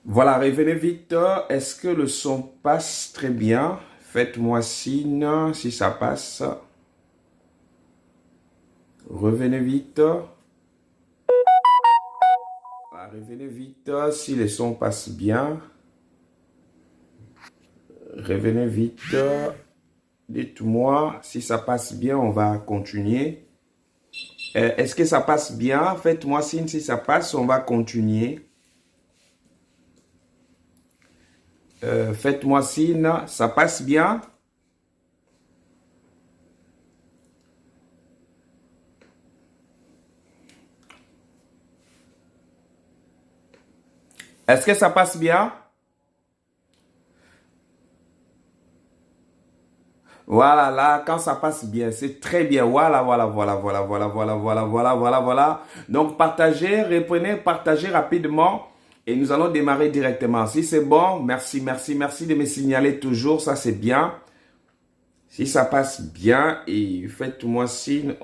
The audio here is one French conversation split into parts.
Voilà, revenez vite. Est-ce que le son passe très bien? Faites-moi signe si ça passe. Revenez vite. Voilà, revenez vite si le son passe bien. Revenez vite. Dites-moi si ça passe bien, on va continuer. Est-ce que ça passe bien? Faites-moi signe si ça passe, on va continuer. Faites-moi signe, ça passe bien? Est-ce que ça passe bien? Voilà, là, quand ça passe bien, c'est très bien. Voilà, voilà, voilà, voilà, voilà, voilà, voilà, voilà, voilà, voilà. Donc, partagez, reprenez, partagez rapidement et nous allons démarrer directement. Si c'est bon, merci, merci, merci de me signaler toujours. Ça, c'est bien. Si ça passe bien et faites-moi signe.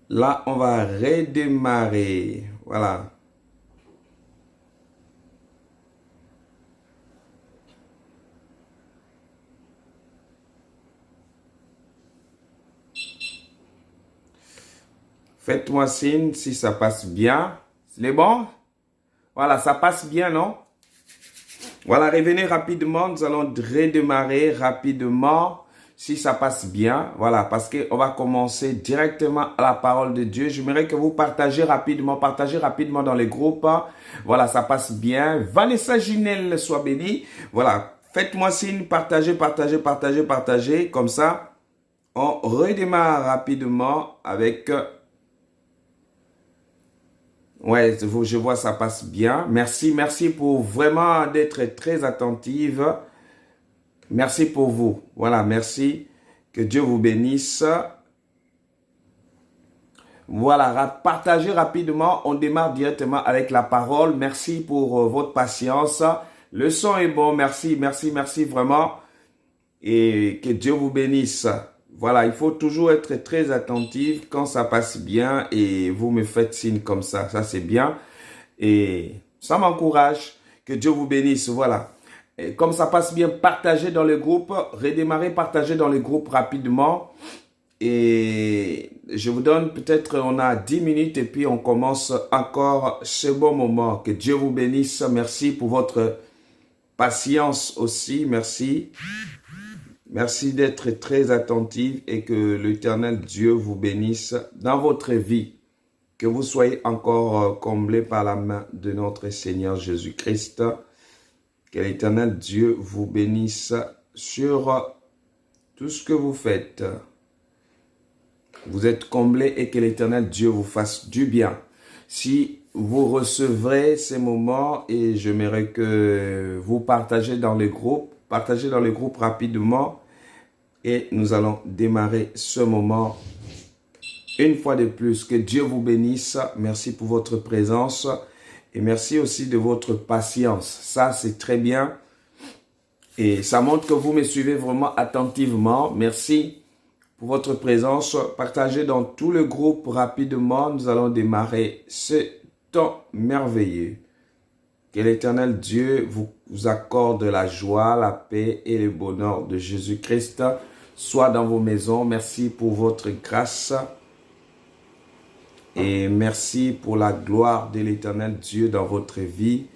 Là, on va redémarrer. Voilà. Faites-moi signe si ça passe bien. C'est bon? Voilà, ça passe bien, non? Voilà, revenez rapidement. Nous allons redémarrer rapidement si ça passe bien. Voilà, parce qu'on va commencer directement à la parole de Dieu. J'aimerais que vous partagez rapidement dans les groupes. Voilà, ça passe bien. Vanessa Ginelle, soit bénie. Voilà, faites-moi signe, partagez, partagez, partagez, partagez. Comme ça, on redémarre rapidement avec... Ouais, je vois ça passe bien. Merci, merci pour vraiment d'être très attentive. Merci pour vous. Voilà, merci. Que Dieu vous bénisse. Voilà, partagez rapidement. On démarre directement avec la parole. Merci pour votre patience. Le son est bon. Merci, merci, merci vraiment. Et que Dieu vous bénisse. Voilà, il faut toujours être très attentif quand ça passe bien et vous me faites signe comme ça. Ça, c'est bien. Et ça m'encourage. Que Dieu vous bénisse. Voilà. Et comme ça passe bien, partagez dans le groupe. Redémarrez, partagez dans le groupe rapidement. Et je vous donne peut-être, on a 10 minutes et puis on commence encore ce bon moment. Que Dieu vous bénisse. Merci pour votre patience aussi. Merci. Merci d'être très attentif et que l'Éternel Dieu vous bénisse dans votre vie. Que vous soyez encore comblés par la main de notre Seigneur Jésus-Christ. Que l'Éternel Dieu vous bénisse sur tout ce que vous faites. Vous êtes comblés et que l'Éternel Dieu vous fasse du bien. Si vous recevrez ces moments et j'aimerais que vous partagez dans les groupes rapidement et nous allons démarrer ce moment. Une fois de plus, que Dieu vous bénisse. Merci pour votre présence et merci aussi de votre patience. Ça, c'est très bien et ça montre que vous me suivez vraiment attentivement. Merci pour votre présence. Partagez dans tout le groupe rapidement. Nous allons démarrer ce temps merveilleux. Que l'Éternel Dieu vous accorde la joie, la paix et le bonheur de Jésus-Christ soit dans vos maisons. Merci pour votre grâce et merci pour la gloire de l'Éternel Dieu dans votre vie.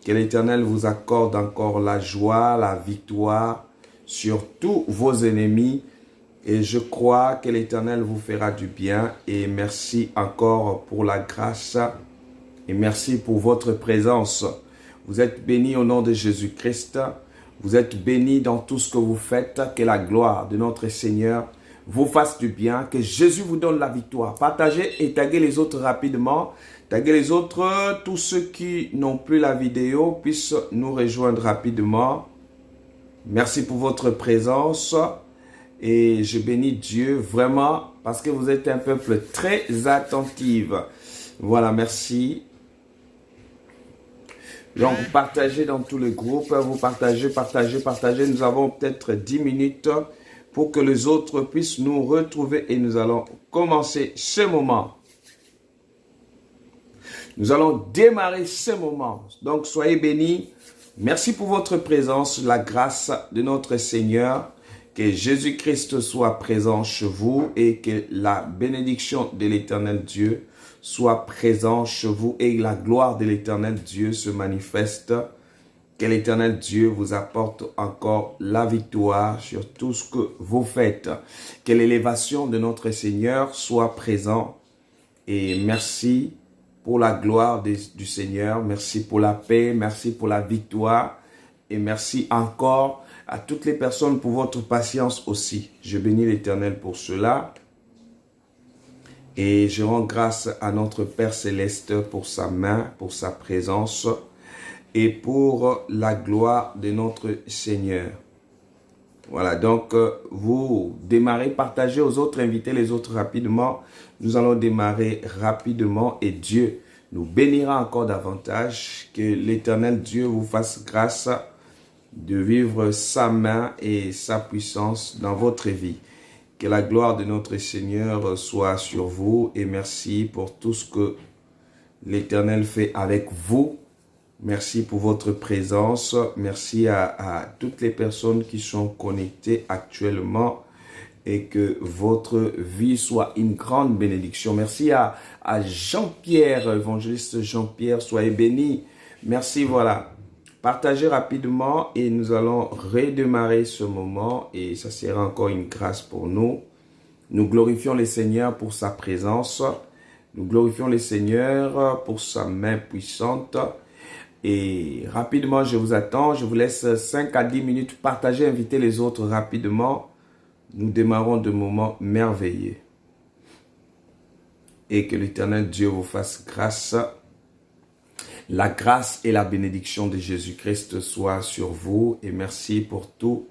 Que l'Éternel vous accorde encore la joie, la victoire sur tous vos ennemis. Et je crois que l'Éternel vous fera du bien. Et merci encore pour la grâce. Et merci pour votre présence. Vous êtes bénis au nom de Jésus-Christ. Vous êtes bénis dans tout ce que vous faites. Que la gloire de notre Seigneur vous fasse du bien. Que Jésus vous donne la victoire. Partagez et taguez les autres rapidement. Taguez les autres. Tous ceux qui n'ont plus la vidéo puissent nous rejoindre rapidement. Merci pour votre présence. Et je bénis Dieu vraiment parce que vous êtes un peuple très attentif. Voilà, merci. Donc, vous partagez dans tous les groupes. Vous partagez, partagez, partagez. Nous avons peut-être 10 minutes pour que les autres puissent nous retrouver et nous allons commencer ce moment. Nous allons démarrer ce moment. Donc, soyez bénis. Merci pour votre présence, la grâce de notre Seigneur. Que Jésus-Christ soit présent chez vous et que la bénédiction de l'Éternel Dieu soit présente chez vous et la gloire de l'Éternel Dieu se manifeste. Que l'Éternel Dieu vous apporte encore la victoire sur tout ce que vous faites. Que l'élévation de notre Seigneur soit présente. Et merci pour la gloire du Seigneur. Merci pour la paix. Merci pour la victoire. Et merci encore à toutes les personnes pour votre patience aussi. Je bénis l'Éternel pour cela. Et je rends grâce à notre Père Céleste pour sa main, pour sa présence et pour la gloire de notre Seigneur. Voilà, donc vous démarrez, partagez aux autres, invitez les autres rapidement. Nous allons démarrer rapidement et Dieu nous bénira encore davantage. Que l'Éternel Dieu vous fasse grâce de vivre sa main et sa puissance dans votre vie. Que la gloire de notre Seigneur soit sur vous et merci pour tout ce que l'Éternel fait avec vous. Merci pour votre présence. Merci à toutes les personnes qui sont connectées actuellement et que votre vie soit une grande bénédiction. Merci à Jean-Pierre, évangéliste Jean-Pierre, soyez béni. Merci, voilà. Partagez rapidement et nous allons redémarrer ce moment et ça sera encore une grâce pour nous. Nous glorifions le Seigneur pour sa présence. Nous glorifions le Seigneur pour sa main puissante. Et rapidement, je vous attends. Je vous laisse 5 à 10 minutes. Partagez, invitez les autres rapidement. Nous démarrons de moments merveilleux. Et que l'Éternel Dieu vous fasse grâce. La grâce et la bénédiction de Jésus-Christ soient sur vous. Et merci pour tout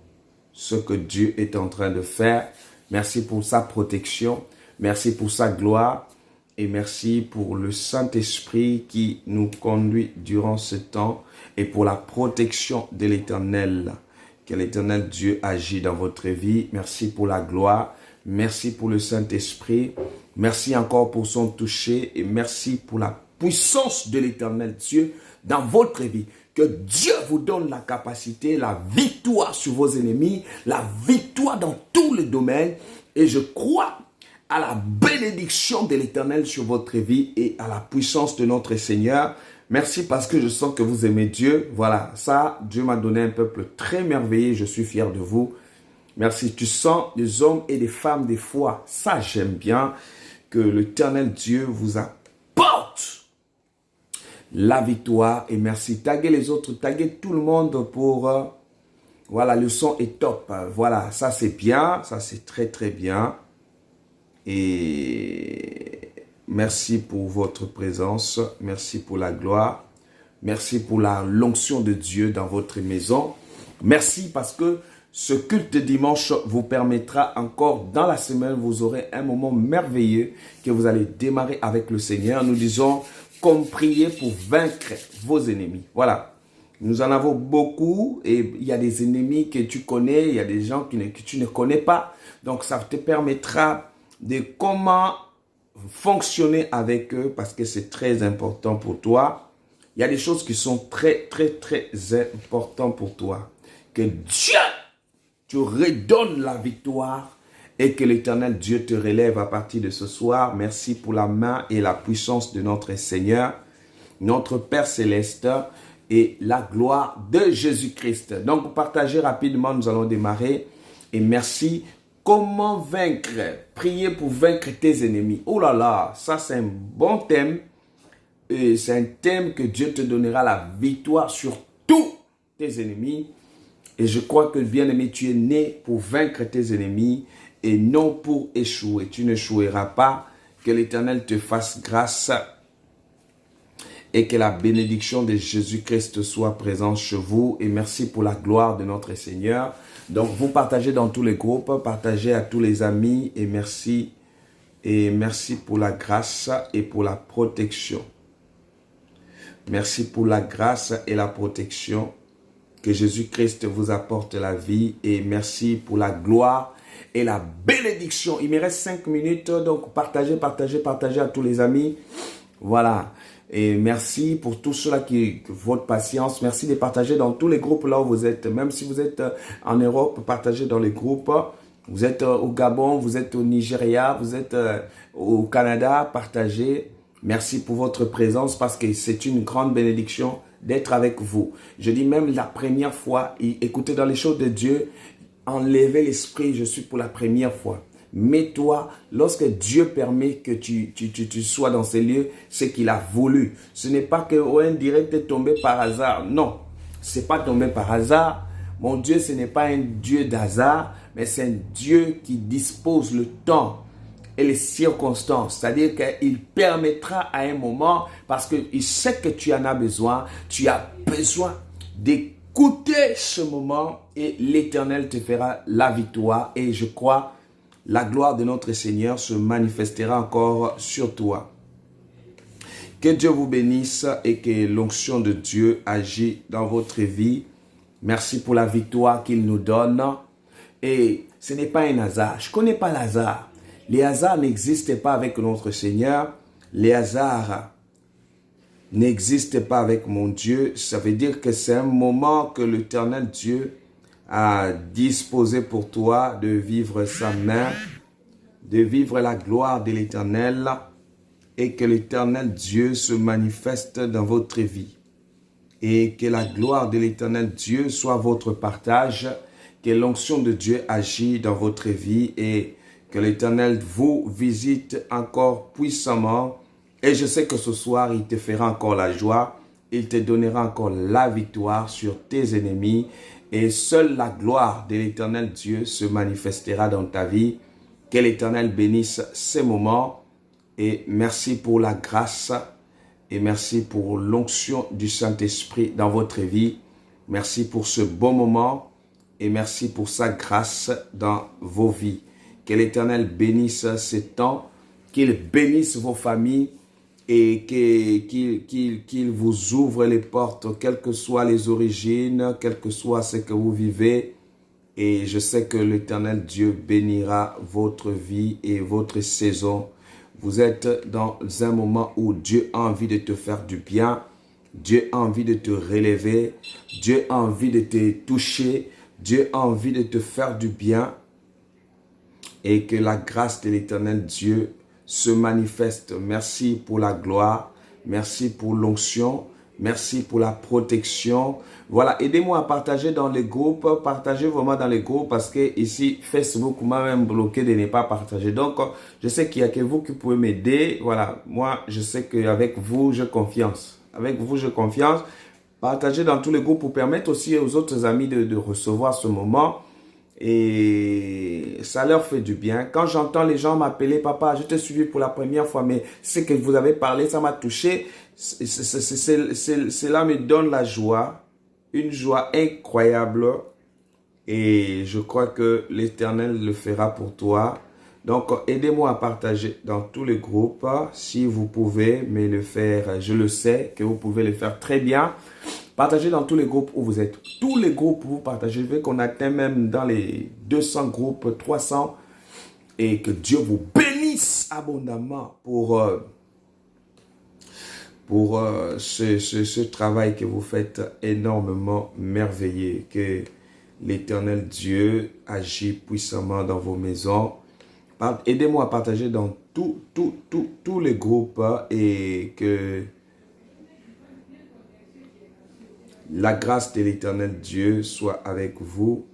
ce que Dieu est en train de faire. Merci pour sa protection. Merci pour sa gloire. Et merci pour le Saint-Esprit qui nous conduit durant ce temps. Et pour la protection de l'Éternel. Que l'Éternel Dieu agit dans votre vie. Merci pour la gloire. Merci pour le Saint-Esprit. Merci encore pour son toucher. Et merci pour la puissance de l'Éternel Dieu dans votre vie. Que Dieu vous donne la capacité, la victoire sur vos ennemis, la victoire dans tous les domaines. Et je crois à la bénédiction de l'Éternel sur votre vie et à la puissance de notre Seigneur. Merci parce que je sens que vous aimez Dieu. Voilà, ça, Dieu m'a donné un peuple très merveilleux. Je suis fier de vous. Merci. Tu sens des hommes et des femmes de foi. Ça, j'aime bien que l'Éternel Dieu vous apporte la victoire. Et merci. Taguez les autres, taguez tout le monde pour... voilà, le son est top. Voilà, ça c'est bien. Ça c'est très très bien. Et merci pour votre présence. Merci pour la gloire. Merci pour la l'onction de Dieu dans votre maison. Merci parce que ce culte de dimanche vous permettra encore dans la semaine, vous aurez un moment merveilleux que vous allez démarrer avec le Seigneur. Nous disons comme prier pour vaincre vos ennemis. Voilà. Nous en avons beaucoup et il y a des ennemis que tu connais, il y a des gens que tu ne connais pas. Donc ça te permettra de comment fonctionner avec eux parce que c'est très important pour toi. Il y a des choses qui sont très, très, très importantes pour toi. Que Dieu te redonne la victoire et que l'Éternel Dieu te relève à partir de ce soir. Merci pour la main et la puissance de notre Seigneur, notre Père Céleste et la gloire de Jésus-Christ. Donc, partagez rapidement, nous allons démarrer. Et merci. Comment vaincre? Prier pour vaincre tes ennemis. Oh là là, ça c'est un bon thème. Et c'est un thème que Dieu te donnera la victoire sur tous tes ennemis. Et je crois que, bien-aimé, tu es né pour vaincre tes ennemis et non pour échouer. Tu n'échoueras pas. Que l'Éternel te fasse grâce et que la bénédiction de Jésus-Christ soit présente chez vous. Et merci pour la gloire de notre Seigneur. Donc, vous partagez dans tous les groupes, partagez à tous les amis et merci. Et merci pour la grâce et pour la protection. Merci pour la grâce et la protection. Que Jésus-Christ vous apporte la vie et merci pour la gloire et la bénédiction. Il me reste 5 minutes, donc partagez à tous les amis. Voilà. Et merci pour tout cela votre patience. Merci de partager dans tous les groupes là où vous êtes. Même si vous êtes en Europe, partagez dans les groupes. Vous êtes au Gabon, vous êtes au Nigeria, vous êtes au Canada, partagez. Merci pour votre présence parce que c'est une grande bénédiction d'être avec vous. Je dis même la première fois, écoutez dans les choses de Dieu, enlevez l'esprit, je suis pour la première fois. Mets-toi, lorsque Dieu permet que tu sois dans ces lieux, c'est qu'il a voulu. Ce n'est pas que un direct est tombé par hasard. Non, c'est pas tombé par hasard. Mon Dieu, ce n'est pas un Dieu d'hasard, mais c'est un Dieu qui dispose le temps et les circonstances. C'est-à-dire qu'il permettra à un moment, parce qu'il sait que tu en as besoin, tu as besoin d'écouter ce moment et l'Éternel te fera la victoire. Et je crois la gloire de notre Seigneur se manifestera encore sur toi. Que Dieu vous bénisse et que l'onction de Dieu agit dans votre vie. Merci pour la victoire qu'il nous donne. Et ce n'est pas un hasard. Je ne connais pas l'hasard. Les hasards n'existent pas avec notre Seigneur. Les hasards n'existent pas avec mon Dieu. Ça veut dire que c'est un moment que l'Éternel Dieu a disposé pour toi de vivre sa main, de vivre la gloire de l'Éternel et que l'Éternel Dieu se manifeste dans votre vie. Et que la gloire de l'Éternel Dieu soit votre partage, que l'onction de Dieu agit dans votre vie et que l'Éternel vous visite encore puissamment. Et je sais que ce soir, il te fera encore la joie, il te donnera encore la victoire sur tes ennemis et seule la gloire de l'Éternel Dieu se manifestera dans ta vie. Que l'Éternel bénisse ces moments et merci pour la grâce et merci pour l'onction du Saint-Esprit dans votre vie. Merci pour ce bon moment et merci pour sa grâce dans vos vies. Que l'Éternel bénisse ces temps, qu'il bénisse vos familles et qu'il vous ouvre les portes, quelles que soient les origines, quel que soit ce que vous vivez. Et je sais que l'Éternel Dieu bénira votre vie et votre saison. Vous êtes dans un moment où Dieu a envie de te faire du bien. Dieu a envie de te relever. Dieu a envie de te toucher. Dieu a envie de te faire du bien. Et que la grâce de l'Éternel Dieu se manifeste. Merci pour la gloire. Merci pour l'onction. Merci pour la protection. Voilà, aidez-moi à partager dans les groupes. Partagez vraiment dans les groupes parce que ici, Facebook m'a même bloqué de ne pas partager. Donc, je sais qu'il n'y a que vous qui pouvez m'aider. Voilà, moi, je sais qu'avec vous, j'ai confiance. Avec vous, j'ai confiance. Partagez dans tous les groupes pour permettre aussi aux autres amis de recevoir ce moment. Et ça leur fait du bien. Quand j'entends les gens m'appeler, papa, je t'ai suivi pour la première fois, mais ce que vous avez parlé, ça m'a touché. Cela me donne la joie, une joie incroyable. Et je crois que l'Éternel le fera pour toi. Donc, aidez-moi à partager dans tous les groupes. Si vous pouvez me le faire, je le sais que vous pouvez le faire très bien. Partagez dans tous les groupes où vous êtes. Tous les groupes où vous partagez. Je veux qu'on atteigne même dans les 200 groupes, 300. Et que Dieu vous bénisse abondamment pour ce travail que vous faites énormément merveilleux. Que l'Éternel Dieu agit puissamment dans vos maisons. Aidez-moi à partager dans tous les groupes et que la grâce de l'Éternel Dieu soit avec vous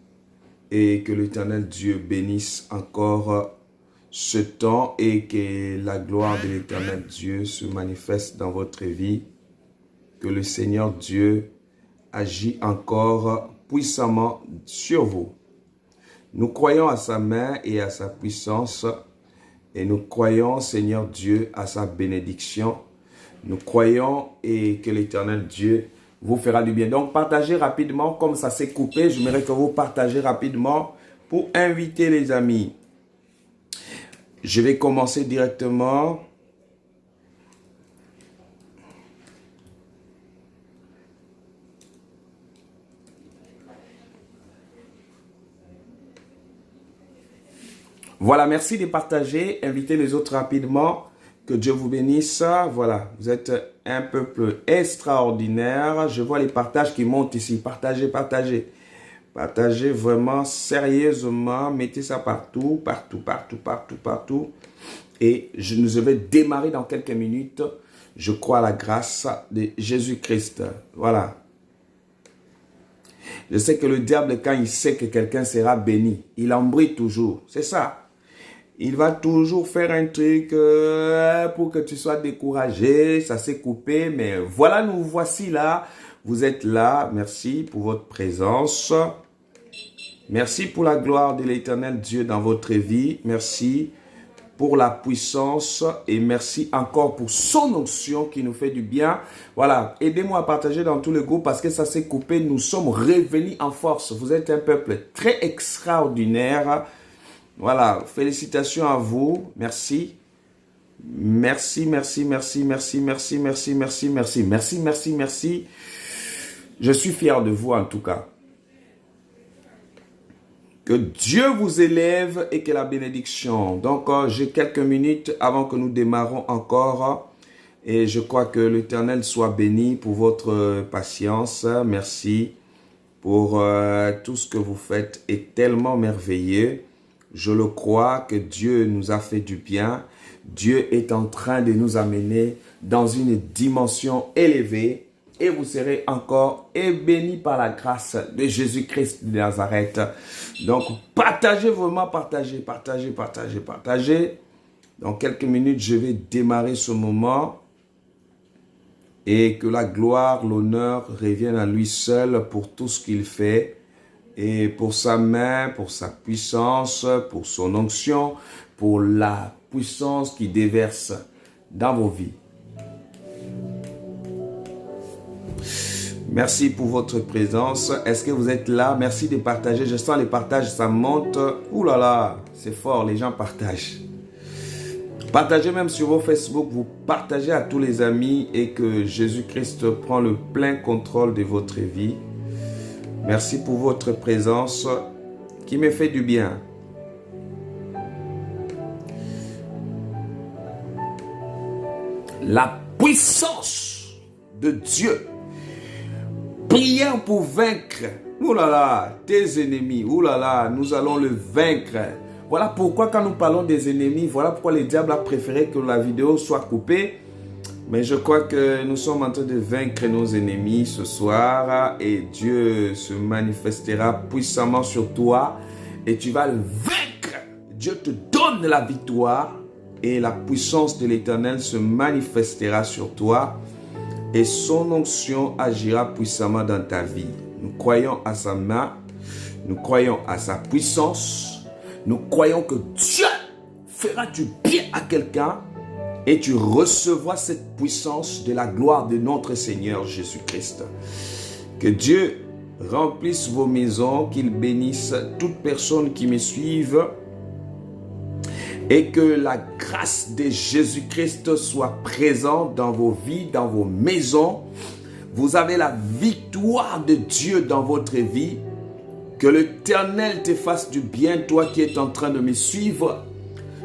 et que l'Éternel Dieu bénisse encore ce temps et que la gloire de l'Éternel Dieu se manifeste dans votre vie. Que le Seigneur Dieu agit encore puissamment sur vous. Nous croyons à sa main et à sa puissance et nous croyons, Seigneur Dieu, à sa bénédiction. Nous croyons et que l'Éternel Dieu vous fera du bien. Donc, partagez rapidement. Comme ça s'est coupé, j'aimerais que vous partagez rapidement pour inviter les amis. Je vais commencer directement. Voilà, merci de partager. Invitez les autres rapidement. Que Dieu vous bénisse. Voilà, vous êtes un peuple extraordinaire. Je vois les partages qui montent ici. Partagez, partagez. Partagez vraiment sérieusement. Mettez ça partout, partout, partout, partout, partout. Et je vais démarrer dans quelques minutes. Je crois à la grâce de Jésus-Christ. Voilà. Je sais que le diable, quand il sait que quelqu'un sera béni, il embrouille toujours. C'est ça. Il va toujours faire un truc pour que tu sois découragé. Ça s'est coupé. Mais voilà, nous voici là. Vous êtes là. Merci pour votre présence. Merci pour la gloire de l'Éternel Dieu dans votre vie. Merci pour la puissance et merci encore pour son onction qui nous fait du bien. Voilà, aidez-moi à partager dans tout le groupe parce que ça s'est coupé. Nous sommes revenus en force. Vous êtes un peuple très extraordinaire. Voilà, félicitations à vous. Merci. Merci, merci, merci, merci, merci, merci, merci, merci, merci, merci, merci. Je suis fier de vous en tout cas. Que Dieu vous élève et que la bénédiction. Donc, j'ai quelques minutes avant que nous démarrons encore. Et je crois que l'Éternel soit béni pour votre patience. Merci pour tout ce que vous faites est tellement merveilleux. Je le crois que Dieu nous a fait du bien. Dieu est en train de nous amener dans une dimension élevée. Et vous serez encore bénis par la grâce de Jésus-Christ de Nazareth. Donc, partagez vraiment, partagez, partagez, partagez, partagez. Dans quelques minutes, je vais démarrer ce moment. Et que la gloire, l'honneur reviennent à lui seul pour tout ce qu'il fait. Et pour sa main, pour sa puissance, pour son onction, pour la puissance qui déverse dans vos vies. Merci pour votre présence. Est-ce que vous êtes là? Merci de partager. Je sens les partages, ça monte. Ouh là là, c'est fort, les gens partagent. Partagez même sur vos Facebook, vous partagez à tous les amis et que Jésus-Christ prend le plein contrôle de votre vie. Merci pour votre présence qui me fait du bien. La puissance de Dieu. Prière pour vaincre, ouh là là, tes ennemis, ouh là là, nous allons le vaincre. Voilà pourquoi quand nous parlons des ennemis, voilà pourquoi le diable a préféré que la vidéo soit coupée. Mais je crois que nous sommes en train de vaincre nos ennemis ce soir et Dieu se manifestera puissamment sur toi et tu vas le vaincre. Dieu te donne la victoire et la puissance de l'Éternel se manifestera sur toi. Et son onction agira puissamment dans ta vie. Nous croyons à sa main. Nous croyons à sa puissance. Nous croyons que Dieu fera du bien à quelqu'un. Et tu recevras cette puissance de la gloire de notre Seigneur Jésus-Christ. Que Dieu remplisse vos maisons. Qu'il bénisse toute personne qui me suive. Et que la grâce de Jésus-Christ soit présente dans vos vies, dans vos maisons. Vous avez la victoire de Dieu dans votre vie. Que l'Éternel te fasse du bien, toi qui es en train de me suivre.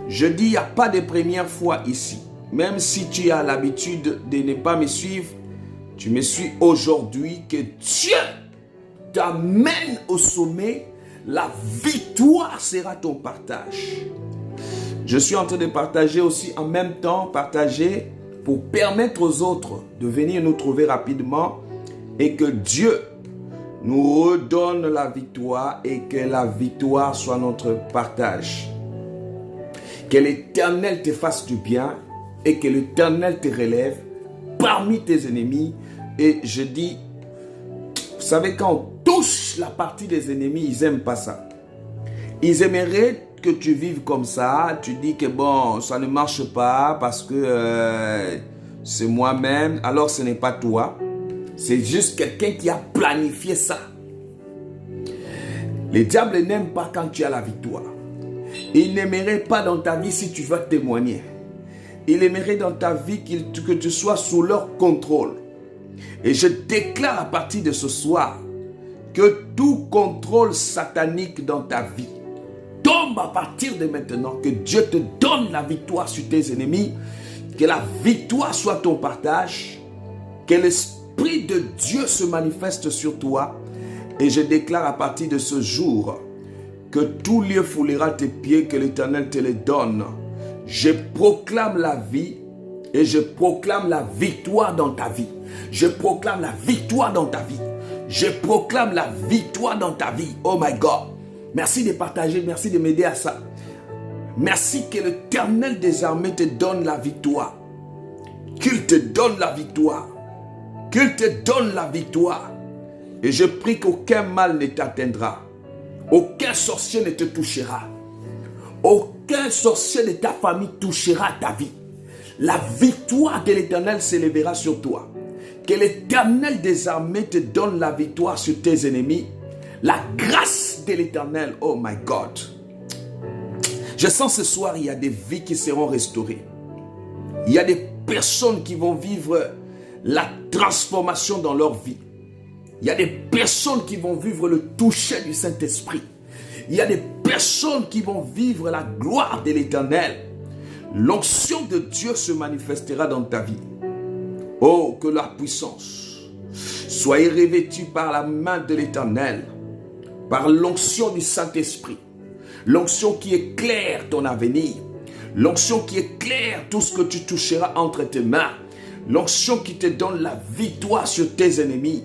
Je dis, il n'y a pas de première fois ici. Même si tu as l'habitude de ne pas me suivre, tu me suis aujourd'hui. Que Dieu t'amène au sommet. La victoire sera ton partage. Je suis en train de partager aussi en même temps, partager pour permettre aux autres de venir nous trouver rapidement et que Dieu nous redonne la victoire et que la victoire soit notre partage. Que l'Éternel te fasse du bien et que l'Éternel te relève parmi tes ennemis. Et je dis, vous savez, quand on touche la partie des ennemis, ils n'aiment pas ça. Ils aimeraient que tu vives comme ça, tu dis que bon, ça ne marche pas parce que c'est moi-même, alors ce n'est pas toi. C'est juste quelqu'un qui a planifié ça. Les diables n'aiment pas quand tu as la victoire. Ils n'aimeraient pas dans ta vie si tu vas témoigner. Ils aimeraient dans ta vie que tu sois sous leur contrôle. Et je déclare à partir de ce soir que tout contrôle satanique dans ta vie tombe à partir de maintenant, que Dieu te donne la victoire sur tes ennemis Que la victoire soit ton partage. Que l'Esprit de Dieu se manifeste sur toi. Et je déclare à partir de ce jour que tout lieu foulera tes pieds, que l'Éternel te les donne. Je proclame la vie et je proclame la victoire dans ta vie. Je proclame la victoire dans ta vie. Je proclame la victoire dans ta vie. Oh my God. Merci de partager, merci de m'aider à ça. Merci que l'Éternel des armées te donne la victoire. Qu'il te donne la victoire. Qu'il te donne la victoire. Et je prie qu'aucun mal ne t'atteindra. Aucun sorcier ne te touchera. Aucun sorcier de ta famille touchera ta vie. La victoire de l'Éternel s'élèvera sur toi. Que l'Éternel des armées te donne la victoire sur tes ennemis. La grâce de l'Éternel, oh my God. Je sens ce soir, il y a des vies qui seront restaurées. Il y a des personnes qui vont vivre la transformation dans leur vie. Il y a des personnes qui vont vivre le toucher du Saint-Esprit. Il y a des personnes qui vont vivre la gloire de l'Éternel. L'onction de Dieu se manifestera dans ta vie. Oh, que la puissance soit revêtue par la main de l'Éternel, par l'onction du Saint-Esprit. L'onction qui éclaire ton avenir. L'onction qui éclaire tout ce que tu toucheras entre tes mains. L'onction qui te donne la victoire sur tes ennemis.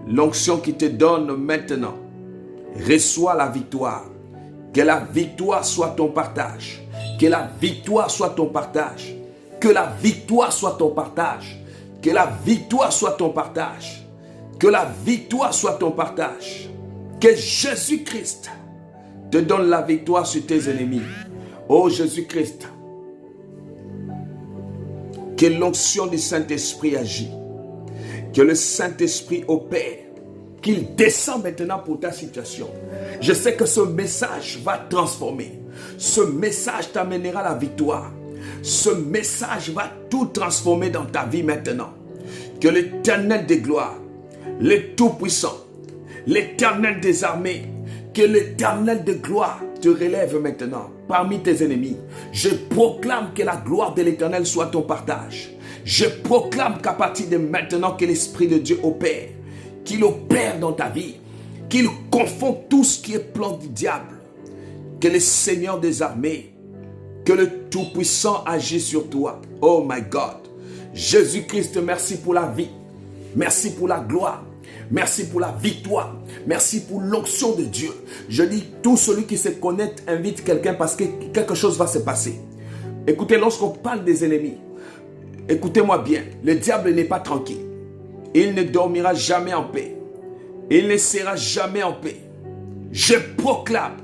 L'onction qui te donne maintenant. Reçois la victoire. Que la victoire soit ton partage. Que la victoire soit ton partage. Que la victoire soit ton partage. Que la victoire soit ton partage. Que la victoire soit ton partage. Que Jésus-Christ te donne la victoire sur tes ennemis. Oh Jésus-Christ. Que l'onction du Saint-Esprit agit. Que le Saint-Esprit opère. Qu'il descend maintenant pour ta situation. Je sais que ce message va transformer. Ce message t'amènera la victoire. Ce message va tout transformer dans ta vie maintenant. Que l'Éternel des gloires, le Tout-Puissant, l'Éternel des armées, que l'Éternel de gloire te relève maintenant parmi tes ennemis. Je proclame que la gloire de l'Éternel soit ton partage. Je proclame qu'à partir de maintenant que l'Esprit de Dieu opère, qu'il opère dans ta vie, qu'il confond tout ce qui est plan du diable. Que le Seigneur des armées, que le Tout-Puissant agisse sur toi. Oh my God. Jésus-Christ, merci pour la vie. Merci pour la gloire. Merci pour la victoire. Merci pour l'onction de Dieu. Je dis, tout celui qui se connecte invite quelqu'un parce que quelque chose va se passer. Écoutez, lorsqu'on parle des ennemis, écoutez-moi bien, le diable n'est pas tranquille. Il ne dormira jamais en paix. Il ne sera jamais en paix. Je proclame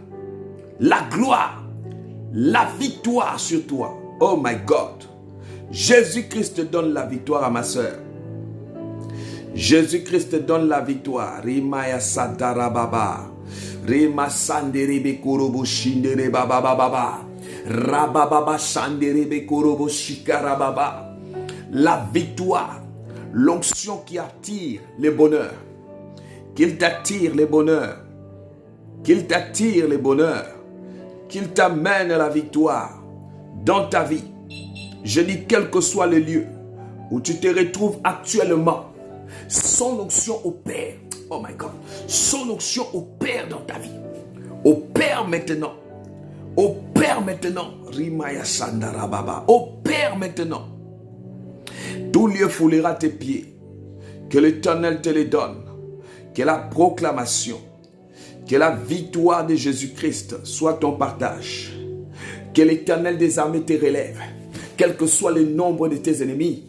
la gloire, la victoire sur toi. Oh my God. Jésus-Christ donne la victoire à ma soeur. Jésus-Christ donne la victoire. Rimaya Sadarababa. Rima Sanderebe Korobo Shindere Baba Baba. Rababa Sanderebe Korobo Shikarababa. La victoire. L'onction qui attire les bonheurs. Qu'il t'attire les bonheurs. Qu'il t'attire les bonheurs. Qu'il t'amène à la victoire dans ta vie. Je dis quel que soit le lieu où tu te retrouves actuellement, son onction opère. Oh my God. Son onction opère dans ta vie. Opère maintenant. Opère maintenant. Rimaya Sandarababa. Opère maintenant. Tout lieu foulera tes pieds. Que l'Éternel te les donne. Que la proclamation, que la victoire de Jésus-Christ soit ton partage. Que l'Éternel des armées te relève. Quel que soit le nombre de tes ennemis.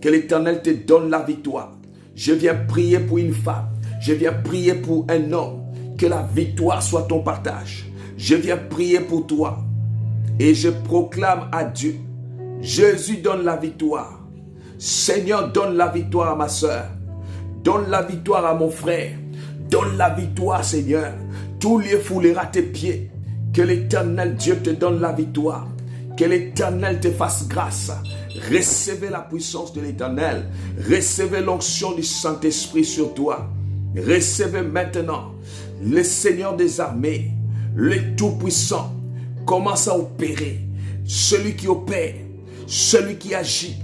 Que l'Éternel te donne la victoire. Je viens prier pour une femme. Je viens prier pour un homme. Que la victoire soit ton partage. Je viens prier pour toi. Et je proclame à Dieu. Jésus donne la victoire. Seigneur, donne la victoire à ma soeur. Donne la victoire à mon frère. Donne la victoire, Seigneur. Tout lieu foulera tes pieds. Que l'Éternel Dieu te donne la victoire. Que l'Éternel te fasse grâce. Recevez la puissance de l'Éternel. Recevez l'onction du Saint-Esprit sur toi. Recevez maintenant le Seigneur des armées, le Tout-Puissant. Commence à opérer. Celui qui opère. celui qui agit,